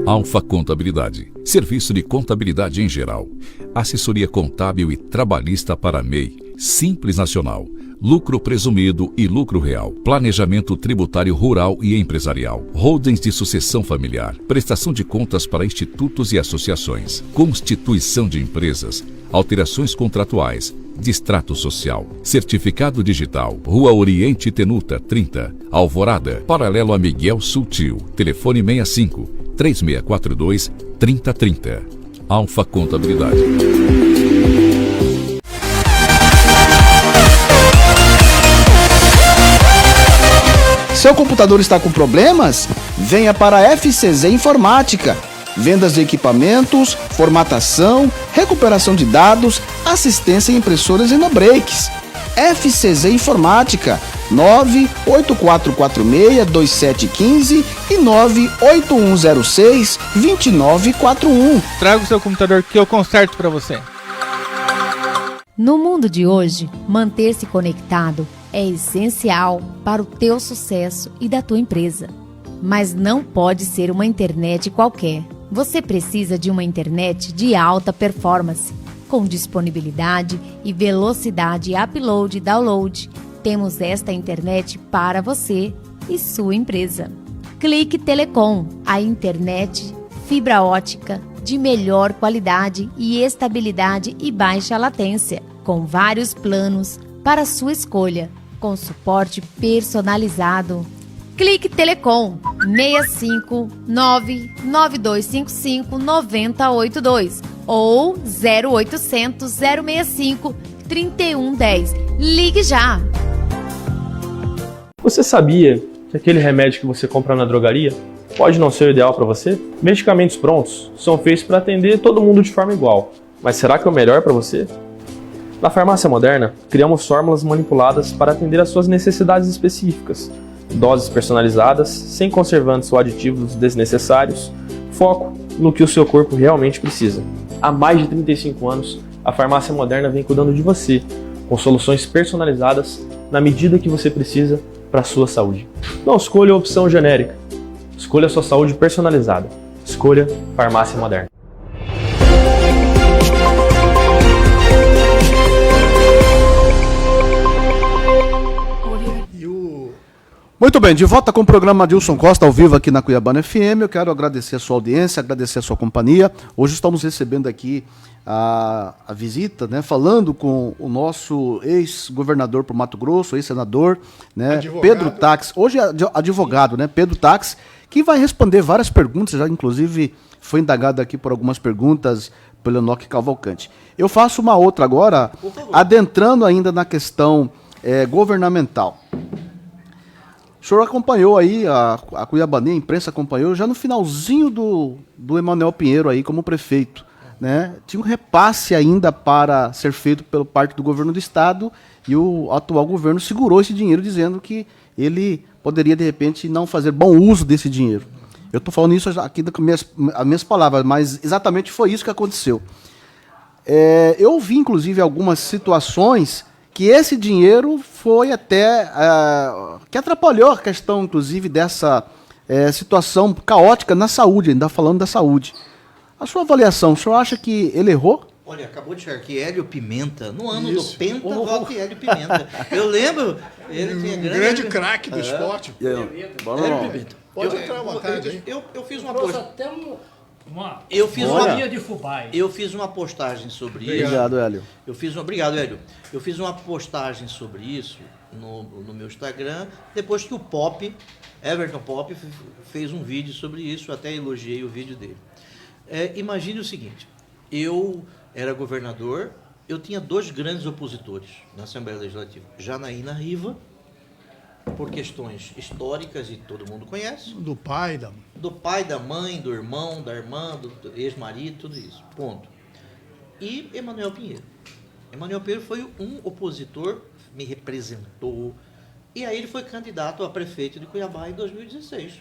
Alfa Contabilidade, serviço de contabilidade em geral, assessoria contábil e trabalhista para MEI, Simples Nacional, lucro presumido e lucro real, planejamento tributário rural e empresarial, holdings de sucessão familiar, prestação de contas para institutos e associações, constituição de empresas, alterações contratuais, distrato social, certificado digital, Rua Oriente Tenuta 30, Alvorada, paralelo a Miguel Sutil, telefone 65-3642-3030. Alfa Contabilidade. Seu computador está com problemas? Venha para a FCZ Informática. Vendas de equipamentos, formatação, recuperação de dados, assistência em impressoras e no-breaks. FCZ Informática, 98446-2715 e 98106-2941. Traga o seu computador que eu conserto para você. No mundo de hoje, manter-se conectado é essencial para o teu sucesso e da tua empresa. Mas não pode ser uma internet qualquer. Você precisa de uma internet de alta performance, com disponibilidade e velocidade upload e download. Temos esta internet para você e sua empresa. Clique Telecom, a internet fibra ótica de melhor qualidade e estabilidade e baixa latência, com vários planos para sua escolha, com suporte personalizado. Clique Telecom 659-9255-9082 ou 0800 065 3110. Ligue já! Você sabia que aquele remédio que você compra na drogaria pode não ser o ideal para você? Medicamentos prontos são feitos para atender todo mundo de forma igual, mas será que é o melhor para você? Na farmácia moderna, criamos fórmulas manipuladas para atender às suas necessidades específicas. Doses personalizadas, sem conservantes ou aditivos desnecessários, foco no que o seu corpo realmente precisa. Há mais de 35 anos, a Farmácia Moderna vem cuidando de você, com soluções personalizadas na medida que você precisa para a sua saúde. Não escolha a opção genérica. Escolha a sua saúde personalizada. Escolha Farmácia Moderna. Muito bem, de volta com o programa Adilson Costa, ao vivo aqui na Cuiabana FM. Eu quero agradecer a sua audiência, agradecer a sua companhia. Hoje estamos recebendo aqui a visita, né, falando com o nosso ex-governador para o Mato Grosso, ex-senador, né, Pedro Taques, hoje advogado, né, Pedro Taques, que vai responder várias perguntas, já inclusive foi indagado aqui por algumas perguntas pelo Enoque Cavalcante. Eu faço uma outra agora, adentrando ainda na questão governamental. O senhor acompanhou aí, a Cuiabana, a imprensa acompanhou, já no finalzinho do Emanuel Pinheiro aí como prefeito, né? Tinha um repasse ainda para ser feito pela parte do governo do estado e o atual governo segurou esse dinheiro dizendo que ele poderia, de repente, não fazer bom uso desse dinheiro. Eu estou falando isso aqui com as minhas palavras, mas exatamente foi isso que aconteceu. Eu vi, inclusive, algumas situações que esse dinheiro foi até que atrapalhou a questão, inclusive, dessa situação caótica na saúde, ainda falando da saúde. A sua avaliação, o senhor acha que ele errou? Olha, acabou de chegar aqui Hélio Pimenta, no ano do Penta, volta Hélio Pimenta. Eu lembro, ele tinha grande craque do esporte. Hélio Pimenta. Pode entrar à vontade, hein? Eu fiz uma postagem. Eu fiz uma postagem sobre isso. Obrigado, Hélio. Obrigado, Hélio. Eu fiz uma postagem sobre isso no meu Instagram, depois que o Everton Pop, fez um vídeo sobre isso, eu até elogiei o vídeo dele. Imagine o seguinte, eu era governador, eu tinha 2 grandes opositores na Assembleia Legislativa, Janaína Riva, por questões históricas, e todo mundo conhece. Do pai, da mãe, do irmão, da irmã, do ex-marido, tudo isso. Ponto. E Emanuel Pinheiro. Emanuel Pinheiro foi um opositor, me representou, e aí ele foi candidato a prefeito de Cuiabá em 2016.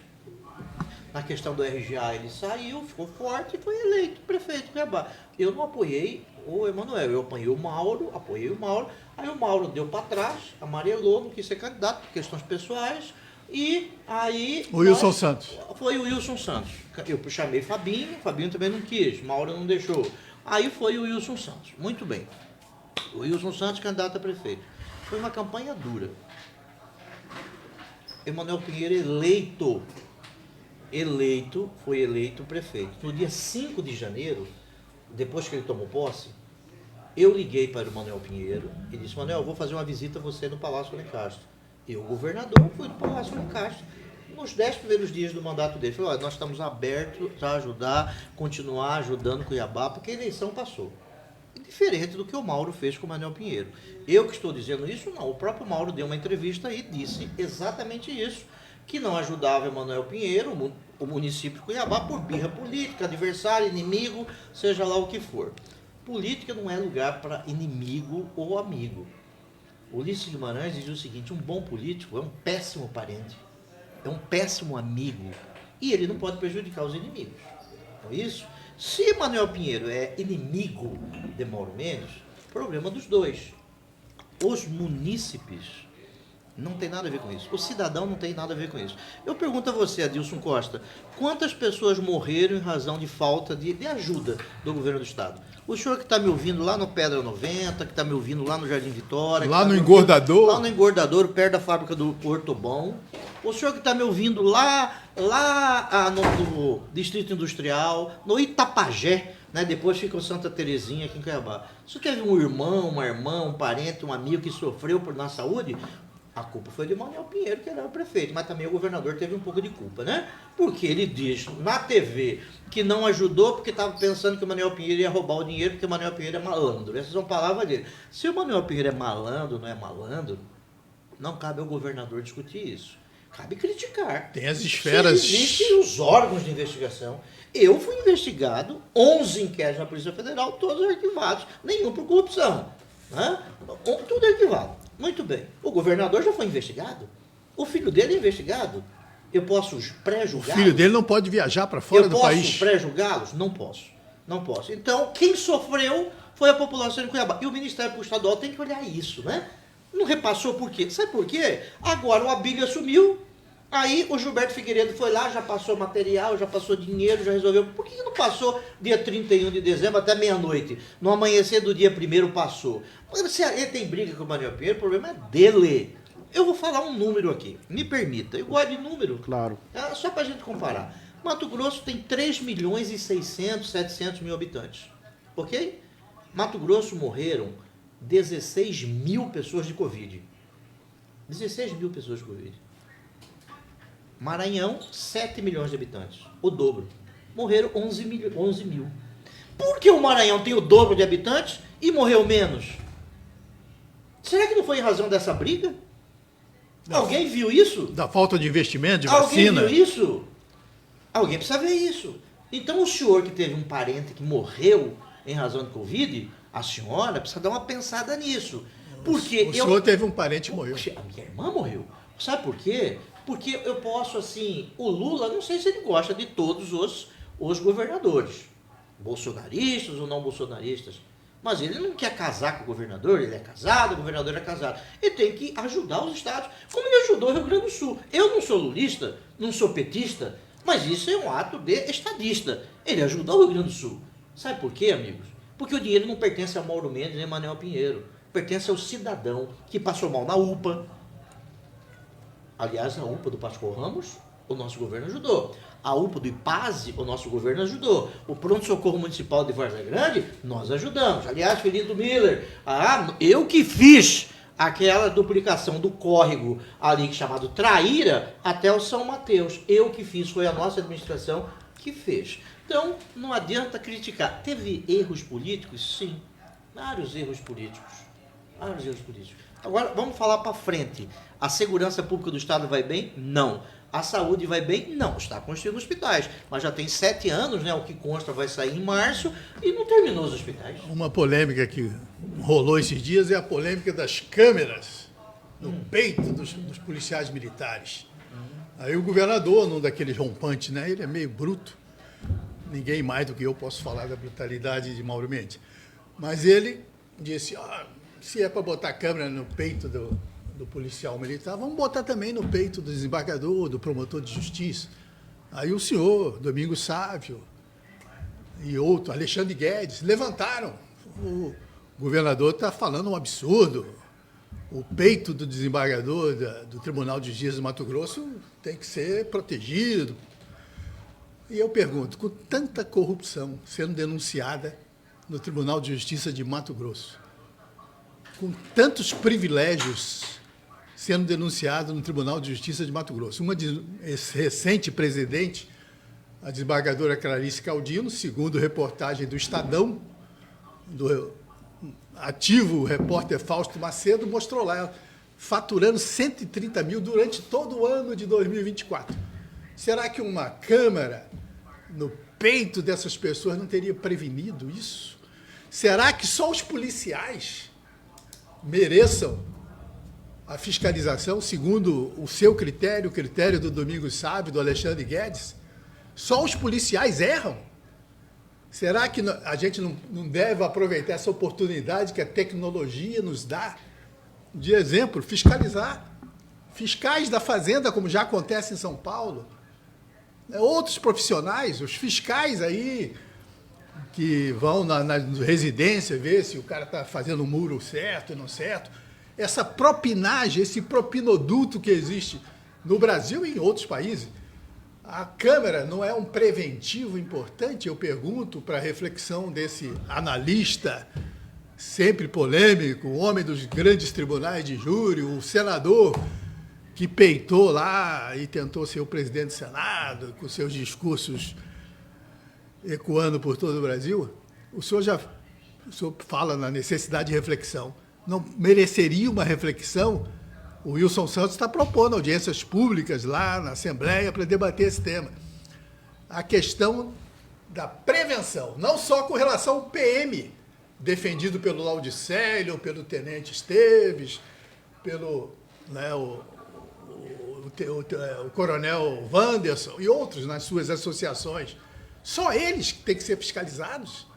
Na questão do RGA ele saiu, ficou forte e foi eleito prefeito de Cuiabá. Eu não apoiei o Emanuel, eu apoiei o Mauro, aí o Mauro deu para trás, amarelou, não quis ser candidato por questões pessoais, e aí... O Wilson Santos. Foi o Wilson Santos. Eu chamei Fabinho também não quis, Mauro não deixou. Aí foi o Wilson Santos, muito bem. O Wilson Santos, candidato a prefeito. Foi uma campanha dura. Emanuel Pinheiro foi eleito prefeito. No dia 5 de janeiro, depois que ele tomou posse, eu liguei para o Emanuel Pinheiro e disse: Manuel, eu vou fazer uma visita a você no Palácio Lencastre. Eu, governador, fui no Palácio Lencastre. Nos 10 primeiros dias do mandato dele, falei: olha, nós estamos abertos para ajudar, continuar ajudando Cuiabá, porque a eleição passou. Diferente do que o Mauro fez com o Emanuel Pinheiro. Eu que estou dizendo isso, não. O próprio Mauro deu uma entrevista e disse exatamente isso, que não ajudava Emanuel Pinheiro, o município de Cuiabá, por birra política, adversário, inimigo, seja lá o que for. Política não é lugar para inimigo ou amigo. Ulisses Guimarães diz o seguinte: um bom político é um péssimo parente, é um péssimo amigo, e ele não pode prejudicar os inimigos. Então isso, se Emanuel Pinheiro é inimigo de Mauro Mendes, problema dos dois. Os munícipes não tem nada a ver com isso. O cidadão não tem nada a ver com isso. Eu pergunto a você, Adilson Costa, quantas pessoas morreram em razão de falta de ajuda do governo do estado? O senhor que está me ouvindo lá no Pedra 90, que está me ouvindo lá no Jardim Vitória... Lá no Engordador? Lá no Engordador, perto da fábrica do Ortobão. O senhor que está me ouvindo lá no Distrito Industrial, no Itapajé, né? Depois fica o Santa Terezinha aqui em Cuiabá. Se teve um irmão, uma irmã, um parente, um amigo que sofreu na saúde... A culpa foi de Emanuel Pinheiro, que era o prefeito, mas também o governador teve um pouco de culpa, né? Porque ele diz na TV que não ajudou porque estava pensando que o Emanuel Pinheiro ia roubar o dinheiro porque o Emanuel Pinheiro é malandro. Essas são palavras dele. Se o Emanuel Pinheiro é malandro, não é malandro, não cabe ao governador discutir isso. Cabe criticar. Tem as esferas... Existem os órgãos de investigação. Eu fui investigado, 11 inquéritos na Polícia Federal, todos arquivados, nenhum por corrupção. Né? Tudo arquivado. Muito bem. O governador já foi investigado. O filho dele é investigado. Eu posso O pré-julgá-los? filho dele não pode viajar para fora do país. Eu posso pré-julgá-los? Não posso. Não posso. Então, quem sofreu foi a população de Cuiabá. E o Ministério Público Estadual tem que olhar isso, né? Não repassou por quê? Sabe por quê? Agora o Abílio assumiu, aí o Gilberto Figueiredo foi lá, já passou material, já passou dinheiro, já resolveu. Por que não passou dia 31 de dezembro até meia-noite? No amanhecer do dia 1º passou. Se ele tem briga com o Manuel Pinheiro, o problema é dele. Eu vou falar um número aqui, me permita. Eu gosto de número. Claro. Só para a gente comparar. Mato Grosso tem 3.600.000, 700.000 habitantes. Ok? Mato Grosso morreram 16.000 pessoas de Covid. 16.000 pessoas de Covid. Maranhão, 7 milhões de habitantes. O dobro. Morreram 11 mil. Por que o Maranhão tem o dobro de habitantes e morreu menos? Será que não foi em razão dessa briga? Alguém viu isso? Da falta de investimento, de Alguém vacina. viu isso? Alguém precisa ver isso. Então o senhor que teve um parente que morreu em razão de Covid, a senhora precisa dar uma pensada nisso. Porque O senhor teve um parente que morreu. A minha irmã morreu. Sabe por quê? Porque eu posso, assim, o Lula, não sei se ele gosta de todos os governadores, bolsonaristas ou não bolsonaristas, mas ele não quer casar com o governador, ele é casado, o governador é casado. Ele tem que ajudar os estados, como ele ajudou o Rio Grande do Sul. Eu não sou lulista, não sou petista, mas isso é um ato de estadista. Ele ajudou o Rio Grande do Sul. Sabe por quê, amigos? Porque o dinheiro não pertence a Mauro Mendes nem a Manuel Pinheiro. Pertence ao cidadão que passou mal na UPA. Aliás, a UPA do Pascoal Ramos, o nosso governo ajudou. A UPA do IPASE, o nosso governo ajudou. O Pronto-Socorro Municipal de Várzea Grande, nós ajudamos. Aliás, Felipe Miller, eu que fiz aquela duplicação do córrego ali chamado Traíra até o São Mateus. Eu que fiz, foi a nossa administração que fez. Então, não adianta criticar. Teve erros políticos? Sim. Vários erros políticos. Vários erros políticos. Agora, vamos falar para frente. A segurança pública do Estado vai bem? Não. A saúde vai bem? Não. Está construindo hospitais. Mas já tem 7 anos, né? O que consta vai sair em março e não terminou os hospitais. Uma polêmica que rolou esses dias é a polêmica das câmeras no peito dos policiais militares. Aí o governador, num daqueles rompantes, né? Ele é meio bruto. Ninguém mais do que eu posso falar da brutalidade de Mauro Mendes. Mas ele disse, se é para botar câmera no peito do policial militar, vamos botar também no peito do desembargador, do promotor de justiça. Aí o senhor, Domingos Sávio e outro, Alexandre Guedes, levantaram. O governador está falando um absurdo. O peito do desembargador do Tribunal de Justiça de Mato Grosso tem que ser protegido. E eu pergunto, com tanta corrupção sendo denunciada no Tribunal de Justiça de Mato Grosso, com tantos privilégios sendo denunciados no Tribunal de Justiça de Mato Grosso, uma recente presidente, a desembargadora Clarice Caldino, segundo reportagem do Estadão, do ativo repórter Fausto Macedo, mostrou lá, faturando 130 mil durante todo o ano de 2024. Será que uma câmara no peito dessas pessoas não teria prevenido isso? Será que só os policiais mereçam a fiscalização segundo o seu critério, o critério do Domingos Sávio, do Alexandre Guedes? Só os policiais erram? Será que a gente não deve aproveitar essa oportunidade que a tecnologia nos dá de exemplo, fiscalizar? Fiscais da Fazenda, como já acontece em São Paulo, outros profissionais, os fiscais aí, que vão na residência ver se o cara está fazendo o muro certo e não certo. Essa propinagem, esse propinoduto que existe no Brasil e em outros países. A Câmara não é um preventivo importante? Eu pergunto para a reflexão desse analista sempre polêmico, o homem dos grandes tribunais de júri, o senador que peitou lá e tentou ser o presidente do Senado, com seus discursos ecoando por todo o Brasil. O senhor fala na necessidade de reflexão. Não mereceria uma reflexão? O Wilson Santos está propondo audiências públicas lá na Assembleia para debater esse tema. A questão da prevenção, não só com relação ao PM, defendido pelo Laudicélio, pelo Tenente Esteves, pelo o o coronel Wanderson e outros nas suas associações, só eles que têm que ser fiscalizados?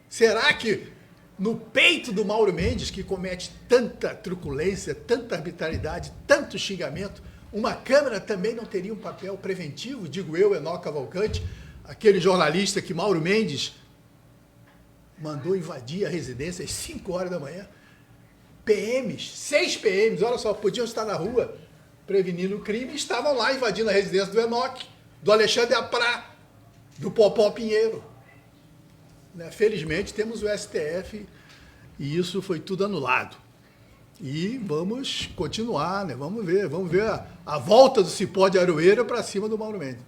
Será que no peito do Mauro Mendes, que comete tanta truculência, tanta arbitrariedade, tanto xingamento, uma Câmara também não teria um papel preventivo? Digo eu, Enoque Cavalcante, aquele jornalista que Mauro Mendes mandou invadir a residência às 5 horas da manhã. PMs, 6 PMs, olha só, podiam estar na rua prevenindo o crime e estavam lá invadindo a residência do Enoque, do Alexandre Aprá, do Popó Pinheiro. Né? Felizmente temos o STF e isso foi tudo anulado. E vamos continuar, né? Vamos ver a volta do Cipó de Aroeira para cima do Mauro Mendes.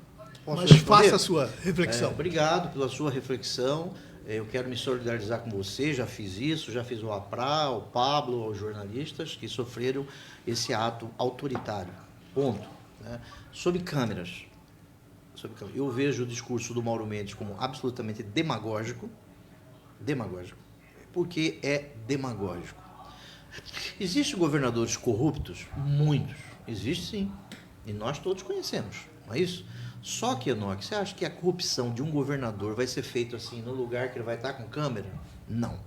Posso Mas responder? faça a sua reflexão. Obrigado pela sua reflexão. Eu quero me solidarizar com você, já fiz isso, já fiz o APRA, o Pablo, os jornalistas que sofreram esse ato autoritário. Ponto. Né? Sobre câmeras. Eu vejo o discurso do Mauro Mendes como absolutamente demagógico, porque é demagógico. Existem governadores corruptos? Muitos. Existe sim. E nós todos conhecemos, não é isso? Só que, Enoque, você acha que a corrupção de um governador vai ser feita assim, no lugar que ele vai estar com câmera? Não.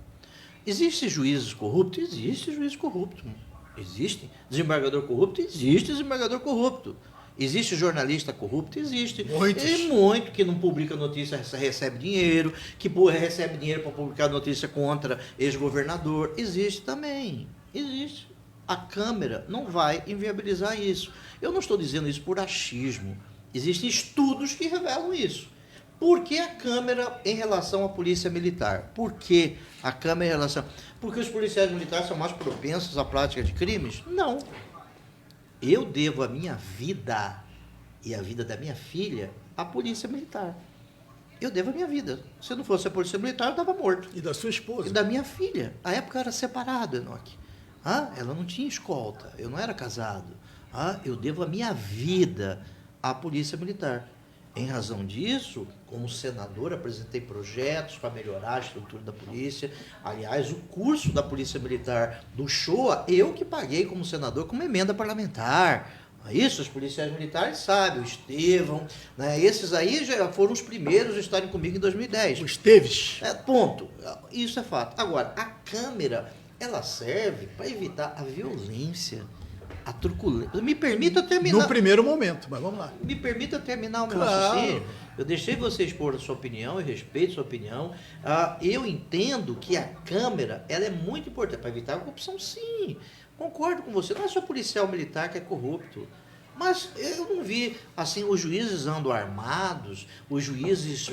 Existem juízes corruptos? Existe juiz corrupto. Existe. Desembargador corrupto? Existe desembargador corrupto. Existe jornalista corrupto? Existe. Muitos. E muito que não publica notícia, recebe dinheiro, que recebe dinheiro para publicar notícia contra ex-governador. Existe também. Existe. A Câmara não vai inviabilizar isso. Eu não estou dizendo isso por achismo. Existem estudos que revelam isso. Por que a Câmara em relação à Polícia Militar? Por que a Câmara em relação... Porque os policiais militares são mais propensos à prática de crimes? Não. Eu devo a minha vida e a vida da minha filha à Polícia Militar. Eu devo a minha vida. Se não fosse a Polícia Militar, eu estava morto. E da sua esposa? E da minha filha. A época eu era separado, Enoque. Ela não tinha escolta. Eu não era casado. Eu devo a minha vida à Polícia Militar. Em razão disso, como senador, apresentei projetos para melhorar a estrutura da polícia. Aliás, o curso da Polícia Militar do Shoa, eu que paguei como senador, como emenda parlamentar. Isso, os policiais militares sabem, o Estevão, né? Esses aí já foram os primeiros a estarem comigo em 2010. O Esteves. Ponto. Isso é fato. Agora, a Câmara, ela serve para evitar a violência, a truculência. Me permita terminar. No primeiro momento, mas vamos lá. Me permita terminar o meu Claro. raciocínio. Eu deixei você expor a sua opinião, eu respeito a sua opinião. Eu entendo que a Câmara ela é muito importante para evitar a corrupção, sim. Concordo com você. Não é só policial militar que é corrupto. Mas eu não vi, assim, os juízes andam armados, os juízes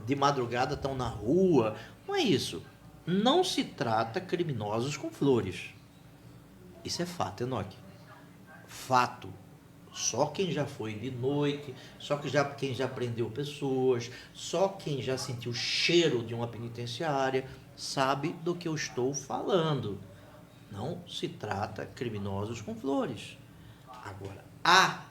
de madrugada estão na rua. Não é isso. Não se trata criminosos com flores. Isso é fato, Enoque. Fato. Só quem já foi de noite, quem já prendeu pessoas, só quem já sentiu o cheiro de uma penitenciária sabe do que eu estou falando. Não se trata criminosos com flores. Agora, a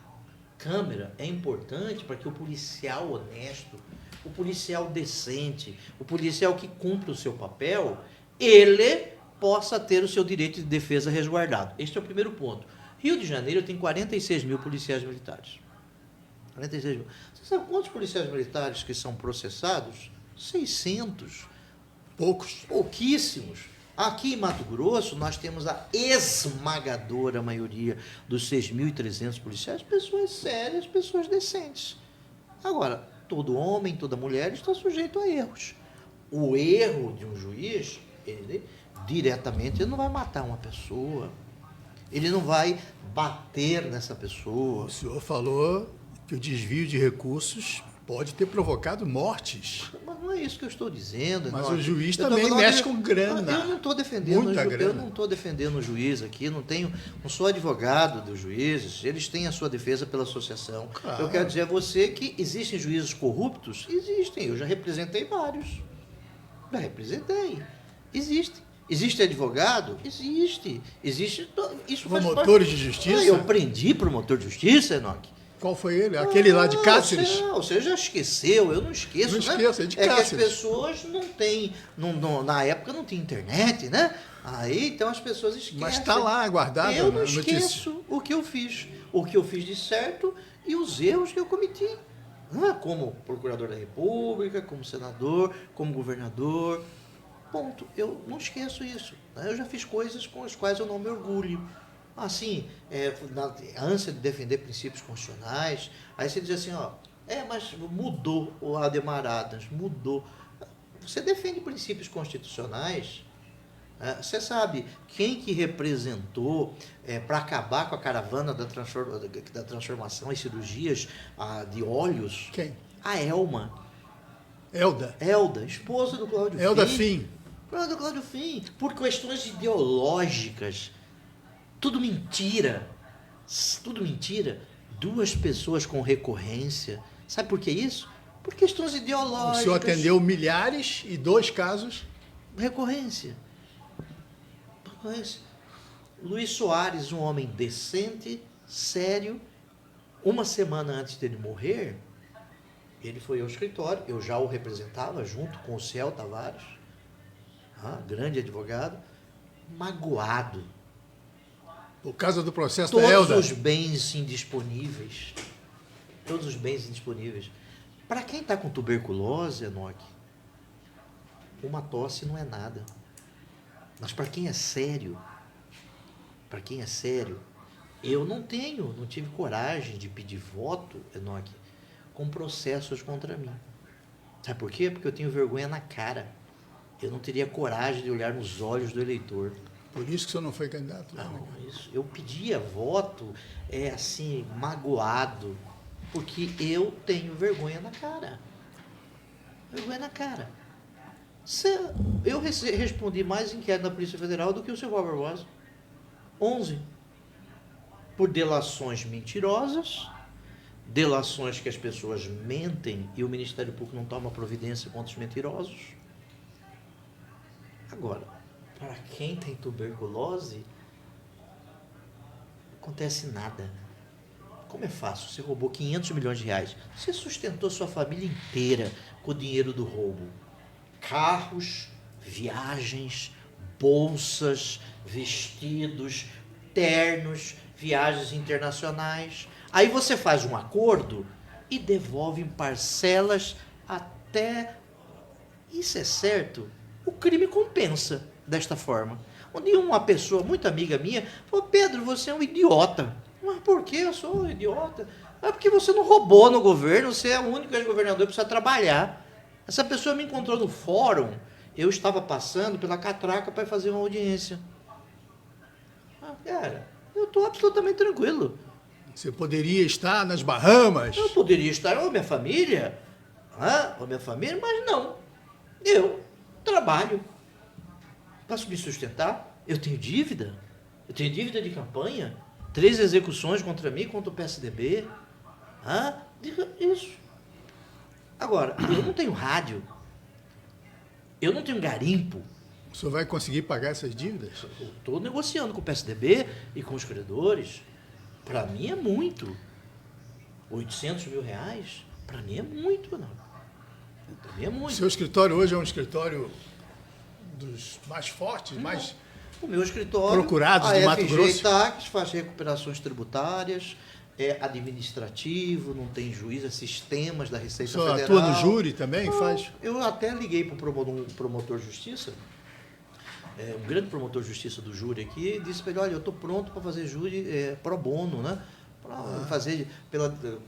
Câmara é importante para que o policial honesto, o policial decente, o policial que cumpre o seu papel, ele possa ter o seu direito de defesa resguardado. Este é o primeiro ponto. Rio de Janeiro tem 46 mil policiais militares. 46 mil. Você sabe quantos policiais militares que são processados? 600. Poucos. Pouquíssimos. Aqui em Mato Grosso, nós temos a esmagadora maioria dos 6.300 policiais, pessoas sérias, pessoas decentes. Agora, todo homem, toda mulher está sujeito a erros. O erro de um juiz, ele diretamente, ele não vai matar uma pessoa, ele não vai bater nessa pessoa. O senhor falou que o desvio de recursos pode ter provocado mortes. Mas não é isso que eu estou dizendo. Mas não. o juiz Eu tô também falando mexe com grana. Eu não estou defendendo Muita grana. Eu não estou defendendo o juiz aqui, não sou advogado dos juízes, eles têm a sua defesa pela associação. Claro. Eu quero dizer a você que existem juízes corruptos? Existem, eu já representei vários. Já representei. Existe advogado? Existe. Isso faz Promotores parte. de justiça? Eu prendi promotor de justiça, Enoque. Qual foi ele? Aquele lá de Cáceres? Você já esqueceu, eu não esqueço. Não esqueço, é de que as Cáceres. pessoas não têm, na época não tinha internet, né? Aí então as pessoas esquecem. Mas está lá guardado Eu não na notícia. esqueço o que eu fiz. o que eu fiz de certo e os erros que eu cometi. Como procurador da República, como senador, como governador. Ponto. Eu não esqueço isso. Eu já fiz coisas com as quais eu não me orgulho. Assim, na ânsia de defender princípios constitucionais, aí você diz assim, mas mudou o Ademar Adams, mudou. Você defende princípios constitucionais, você sabe quem que representou para acabar com a caravana da transformação e cirurgias de olhos? Quem? A Elma. Elda. Elda, esposa do Cláudio Fim. Elda Fim. Esposa do Cláudio Fim. Por questões ideológicas. Tudo mentira. Tudo mentira. 2 pessoas com recorrência. Sabe por que isso? Por questões ideológicas. O senhor atendeu milhares e 2 casos. Recorrência. Luiz Soares, um homem decente, sério. Uma semana antes dele morrer, ele foi ao escritório. Eu já o representava junto com o Ciel Tavares, grande advogado, magoado. Por causa do processo da Todos Elda. os bens indisponíveis. Todos os bens indisponíveis. Para quem está com tuberculose, Enoque, uma tosse não é nada. Mas para quem é sério, eu não tive coragem de pedir voto, Enoque, com processos contra mim. Sabe por quê? Porque eu tenho vergonha na cara. Eu não teria coragem de olhar nos olhos do eleitor. Por isso que o senhor não foi candidato? Não, isso. Eu pedia voto, assim, magoado, porque eu tenho vergonha na cara. Vergonha na cara. Eu respondi mais inquérito da Polícia Federal do que o seu Valber Barbosa. 11. Por delações mentirosas, delações que as pessoas mentem e o Ministério Público não toma providência contra os mentirosos. Agora, para quem tem tuberculose, não acontece nada. Como é fácil? Você roubou 500 milhões de reais. Você sustentou sua família inteira com o dinheiro do roubo. Carros, viagens, bolsas, vestidos, ternos, viagens internacionais. Aí você faz um acordo e devolve em parcelas até... Isso é certo? O crime compensa desta forma. Onde uma pessoa muito amiga minha falou: Pedro, você é um idiota. Mas por que eu sou um idiota? É porque você não roubou no governo, você é o único ex-governador que precisa trabalhar. Essa pessoa me encontrou no fórum, eu estava passando pela catraca para fazer uma audiência. Cara, eu estou absolutamente tranquilo. Você poderia estar nas Bahamas. Eu poderia estar com a minha família, mas não. Eu trabalho. Posso me sustentar? Eu tenho dívida. Eu tenho dívida de campanha. 3 execuções contra mim, contra o PSDB. Diga isso. Agora, eu não tenho rádio. Eu não tenho garimpo. O senhor vai conseguir pagar essas dívidas? Eu estou negociando com o PSDB e com os credores. Para mim é muito. 800 mil reais, para mim é muito, não. Para mim é muito. Seu escritório hoje é um escritório dos mais fortes, mais o meu escritório, procurados do Mato Grosso. A TAX faz recuperações tributárias, é administrativo, não tem juiz, é sistemas da Receita Federal. Federal. Atua no júri também? Faz? Eu até liguei para um promotor de justiça, um grande promotor de justiça do júri aqui, e disse para ele: olha, eu estou pronto para fazer júri pro bono, né? Para fazer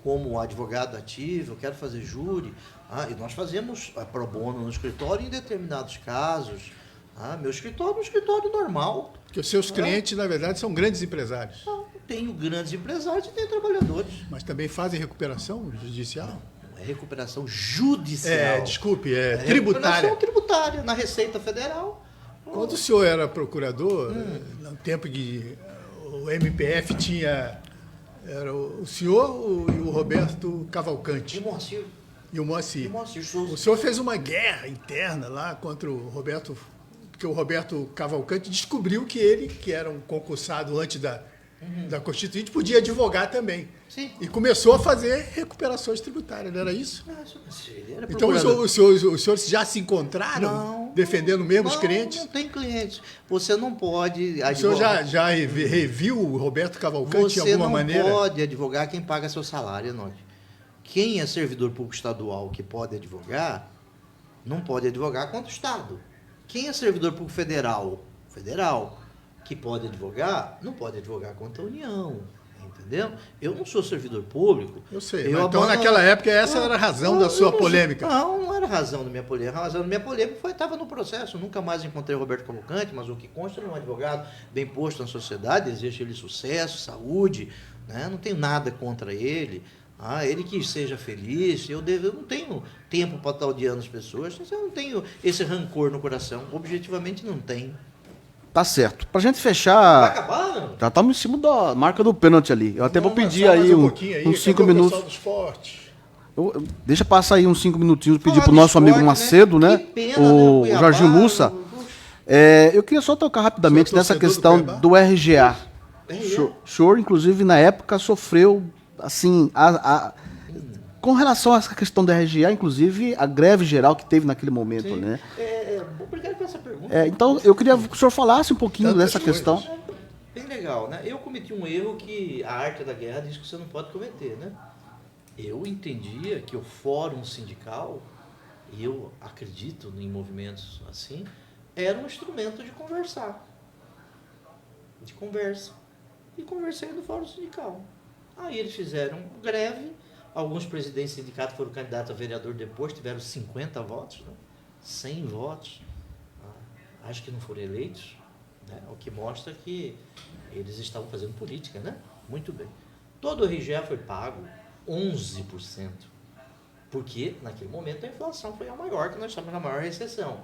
como advogado ativo, eu quero fazer júri. E nós fazemos pro bono no escritório em determinados casos. Meu escritório é um escritório normal. Porque os seus clientes, na verdade, são grandes empresários. Tenho grandes empresários e tenho trabalhadores. Mas também fazem recuperação judicial? Não é recuperação judicial. Desculpe, tributária. tributária. Tributária na Receita Federal. Quando o senhor era procurador, no tempo que o MPF tinha... Era o senhor e o Roberto Cavalcante. E o Moacir. O senhor fez uma guerra interna lá contra o Roberto, porque o Roberto Cavalcante descobriu que ele, que era um concursado antes da Constituinte, podia advogar também. Sim. E começou a fazer recuperações tributárias, não era isso? Ele era Então os senhores já se encontraram? Não. defendendo mesmo os clientes? Não tem clientes. Você não pode O senhor advogar. já reviu o Roberto Cavalcante de alguma maneira? Você não pode advogar quem paga seu salário, Enoque. Quem é servidor público estadual que pode advogar, não pode advogar contra o Estado. Quem é servidor público federal, que pode advogar, não pode advogar contra a União. Entendeu? Eu não sou servidor público. Eu sei. Então, naquela época, essa era a razão da sua polêmica. Não era a razão da minha polêmica. A razão da minha polêmica foi que estava no processo. Nunca mais encontrei o Roberto Cavalcante, mas o que consta é um advogado bem posto na sociedade, desejo ele sucesso, saúde, né? Não tenho nada contra ele. Ele que seja feliz, eu não tenho tempo para estar odiando as pessoas, eu não tenho esse rancor no coração, objetivamente não tenho. Tá certo. Pra gente fechar... Vai acabar, não? Já estamos em cima da marca do pênalti ali. Eu até vou pedir Só aí, mais uns 5 cadê o minutos. pessoal do esporte? Deixa passar aí uns 5 minutinhos, pedir Falar pro do nosso amigo esporte, Macedo, né? Que pena, O Cuiabá, Jorginho Mussa. Eu queria só tocar rapidamente Sou nessa torcedor questão do Cuiabá. do RGA. RGA? O senhor, inclusive, na época, sofreu, assim, com relação a essa questão da RGA, inclusive, a greve geral que teve naquele momento, Sim. né? Obrigado por essa pergunta. Então, eu queria que o senhor falasse um pouquinho Tantas dessa coisas. questão. Bem legal, né? Eu cometi um erro que a arte da guerra diz que você não pode cometer, né? Eu entendia que o fórum sindical, e eu acredito em movimentos assim, era um instrumento de conversar. De conversa. E conversei no fórum sindical. Aí eles fizeram greve, alguns presidentes do sindicato foram candidatos a vereador depois, tiveram 50 votos, né? 100 votos. Acho que não foram eleitos, né? O que mostra que eles estavam fazendo política, né? Muito bem. Todo o RGA foi pago 11%, porque naquele momento a inflação foi a maior, que nós estamos na maior recessão.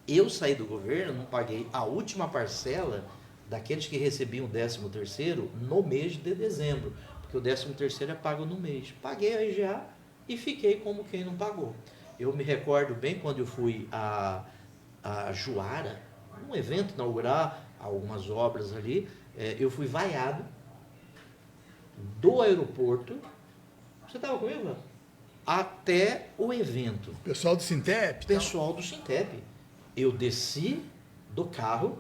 Eu saí do governo, não paguei a última parcela daqueles que recebiam o 13º no mês de dezembro, porque o 13º é pago no mês. Paguei a RGA e fiquei como quem não pagou. Eu me recordo bem quando eu fui a Juara, num evento inaugurar algumas obras ali, eu fui vaiado do aeroporto, você estava comigo, Léo? Até o evento. Pessoal do Sintep? Pessoal do Sintep. Eu desci do carro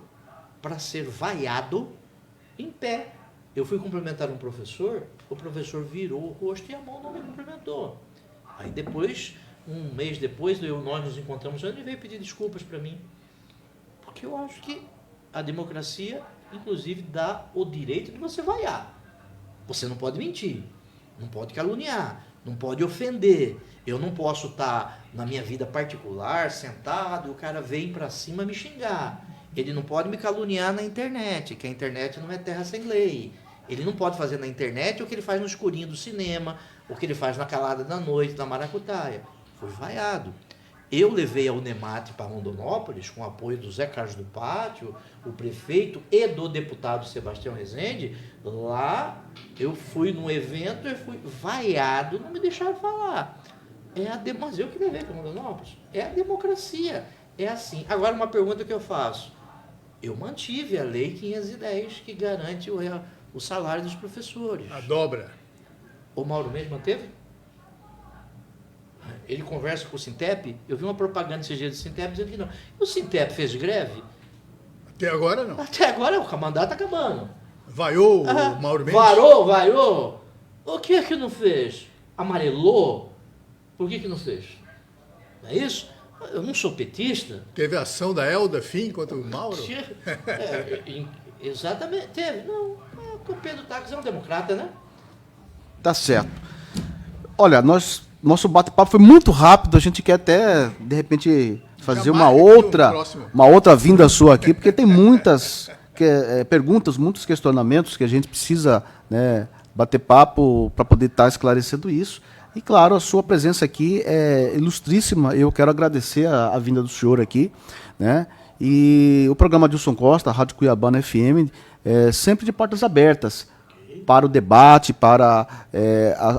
para ser vaiado em pé. Eu fui cumprimentar um professor, o professor virou o rosto e a mão não me cumprimentou. Aí depois, um mês depois, nós nos encontramos, ele veio pedir desculpas para mim. Porque eu acho que a democracia, inclusive, dá o direito de você vaiar. Você não pode mentir, não pode caluniar, não pode ofender. Eu não posso estar na minha vida particular, sentado, e o cara vem para cima me xingar. Ele não pode me caluniar na internet, que a internet não é terra sem lei. Ele não pode fazer na internet o que ele faz no escurinho do cinema, o que ele faz na calada da noite, na maracutaia. Foi vaiado. Eu levei a Unemate para Rondonópolis, com o apoio do Zé Carlos do Pátio, o prefeito e do deputado Sebastião Rezende. Lá eu fui num evento e fui vaiado, não me deixaram falar. Mas eu que levei para Rondonópolis. É a democracia. É assim. Agora, uma pergunta que eu faço. Eu mantive a Lei 510, que garante o salário dos professores. A dobra. O Mauro Mendes manteve? Ele conversa com o Sintep. Eu vi uma propaganda esse dia do Sintep dizendo que não. O Sintep fez greve? Até agora, não. Até agora o mandato está acabando. Vaiou o Mauro Mendes? Vaiou. O que é que não fez? Amarelou? Por que não fez? Não é isso? Eu não sou petista. Teve ação da Elda Fim contra o Mauro? Exatamente, teve. Não, o Pedro Táxi é um democrata, né? Tá certo. Olha, nosso bate-papo foi muito rápido, a gente quer até, de repente, fazer uma outra vinda sua aqui, porque tem muitas perguntas, muitos questionamentos que a gente precisa, né, bater papo para poder estar esclarecendo isso. E, claro, a sua presença aqui é ilustríssima. Eu quero agradecer a vinda do senhor aqui, né? E o programa Dilson Costa, a Rádio Cuiabana FM, sempre de portas abertas para o debate, para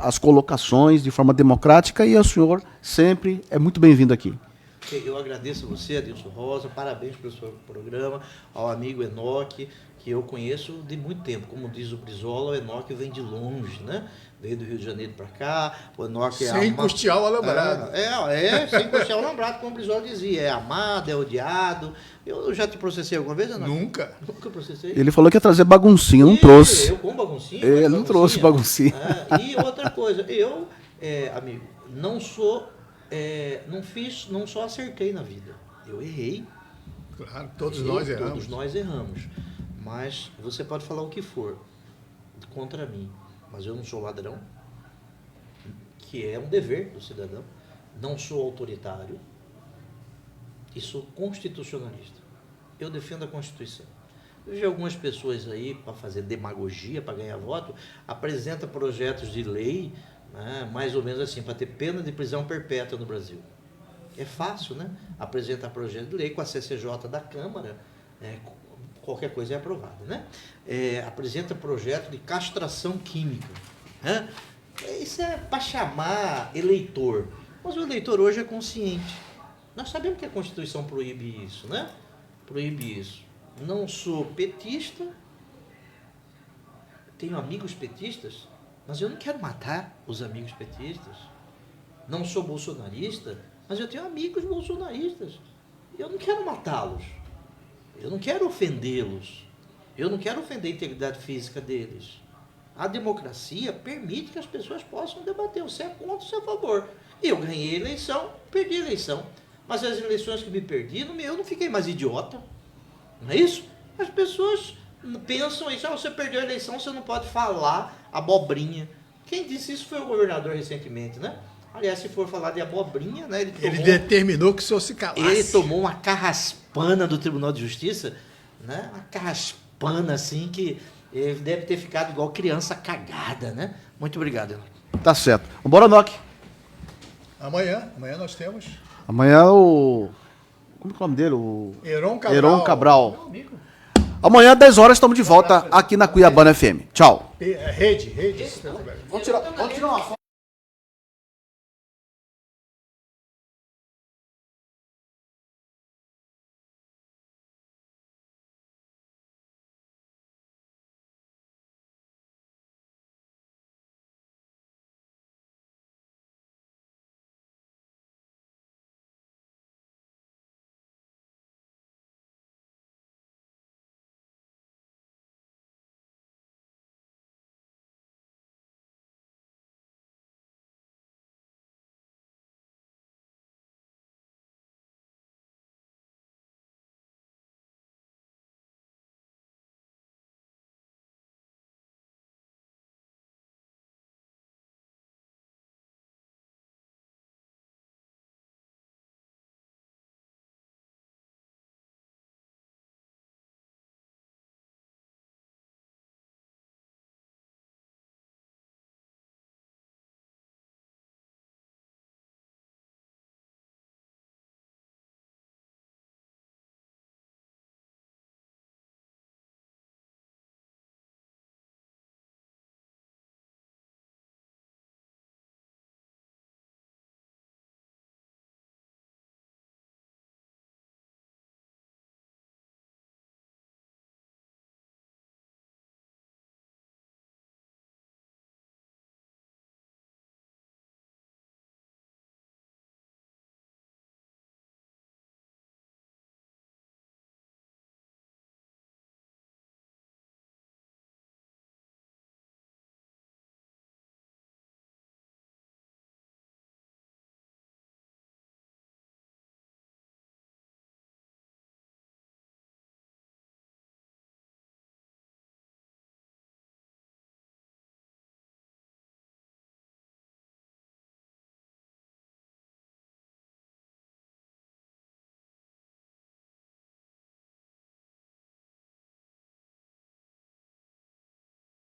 as colocações de forma democrática, e o senhor sempre é muito bem-vindo aqui. Eu agradeço a você, Adilson Rosa, parabéns pelo seu programa, ao amigo Enoque, que eu conheço de muito tempo. Como diz o Brizola, o Enoque vem de longe, né? Veio do Rio de Janeiro para cá, o Enoque Sem custear o alambrado. Sem custear o alambrado, como o Brizola dizia. É amado, é odiado. Eu já te processei alguma vez, Enoque? Nunca. Nunca processei. Ele falou que ia trazer baguncinha, não trouxe. Eu como baguncinha. Ele não trouxe baguncinha. E outra coisa, eu, amigo, não sou, não só acertei na vida. Eu errei. Claro, todos nós erramos. Todos nós erramos. Mas você pode falar o que for contra mim, mas eu não sou ladrão, que é um dever do cidadão. Não sou autoritário e sou constitucionalista. Eu defendo a Constituição. Eu vejo algumas pessoas aí, para fazer demagogia, para ganhar voto, apresentam projetos de lei, né, mais ou menos assim, para ter pena de prisão perpétua no Brasil. É fácil, né? Apresentar projeto de lei com a CCJ da Câmara, qualquer coisa é aprovada, né? Apresenta projeto de castração química, né? Isso é para chamar eleitor. Mas o eleitor hoje é consciente. Nós sabemos que a Constituição proíbe isso, né? Proíbe isso. Não sou petista, tenho amigos petistas, mas eu não quero matar os amigos petistas. Não sou bolsonarista, mas eu tenho amigos bolsonaristas. Eu não quero matá-los. Eu não quero ofendê-los. Eu não quero ofender a integridade física deles. A democracia permite que as pessoas possam debater. Você é contra, você é a favor. Eu ganhei a eleição, perdi a eleição. Mas as eleições que me perdi, eu não fiquei mais idiota. Não é isso? As pessoas pensam isso. Você perdeu a eleição, você não pode falar abobrinha. Quem disse isso foi o governador recentemente, né? Aliás, se for falar de abobrinha, né? Ele determinou que o senhor se calasse. Ele tomou uma carraspana do Tribunal de Justiça, né? Uma carraspana, assim, que ele deve ter ficado igual criança cagada, né? Muito obrigado, Enoque. Tá certo. Vambora, Enoque. Amanhã nós temos Amanhã o... Como é o nome dele? O Heron Cabral. Heron Cabral. Amanhã, 10 horas, estamos de volta aqui na Cuiabana FM. Tchau. Rede. Vamos tirar uma foto.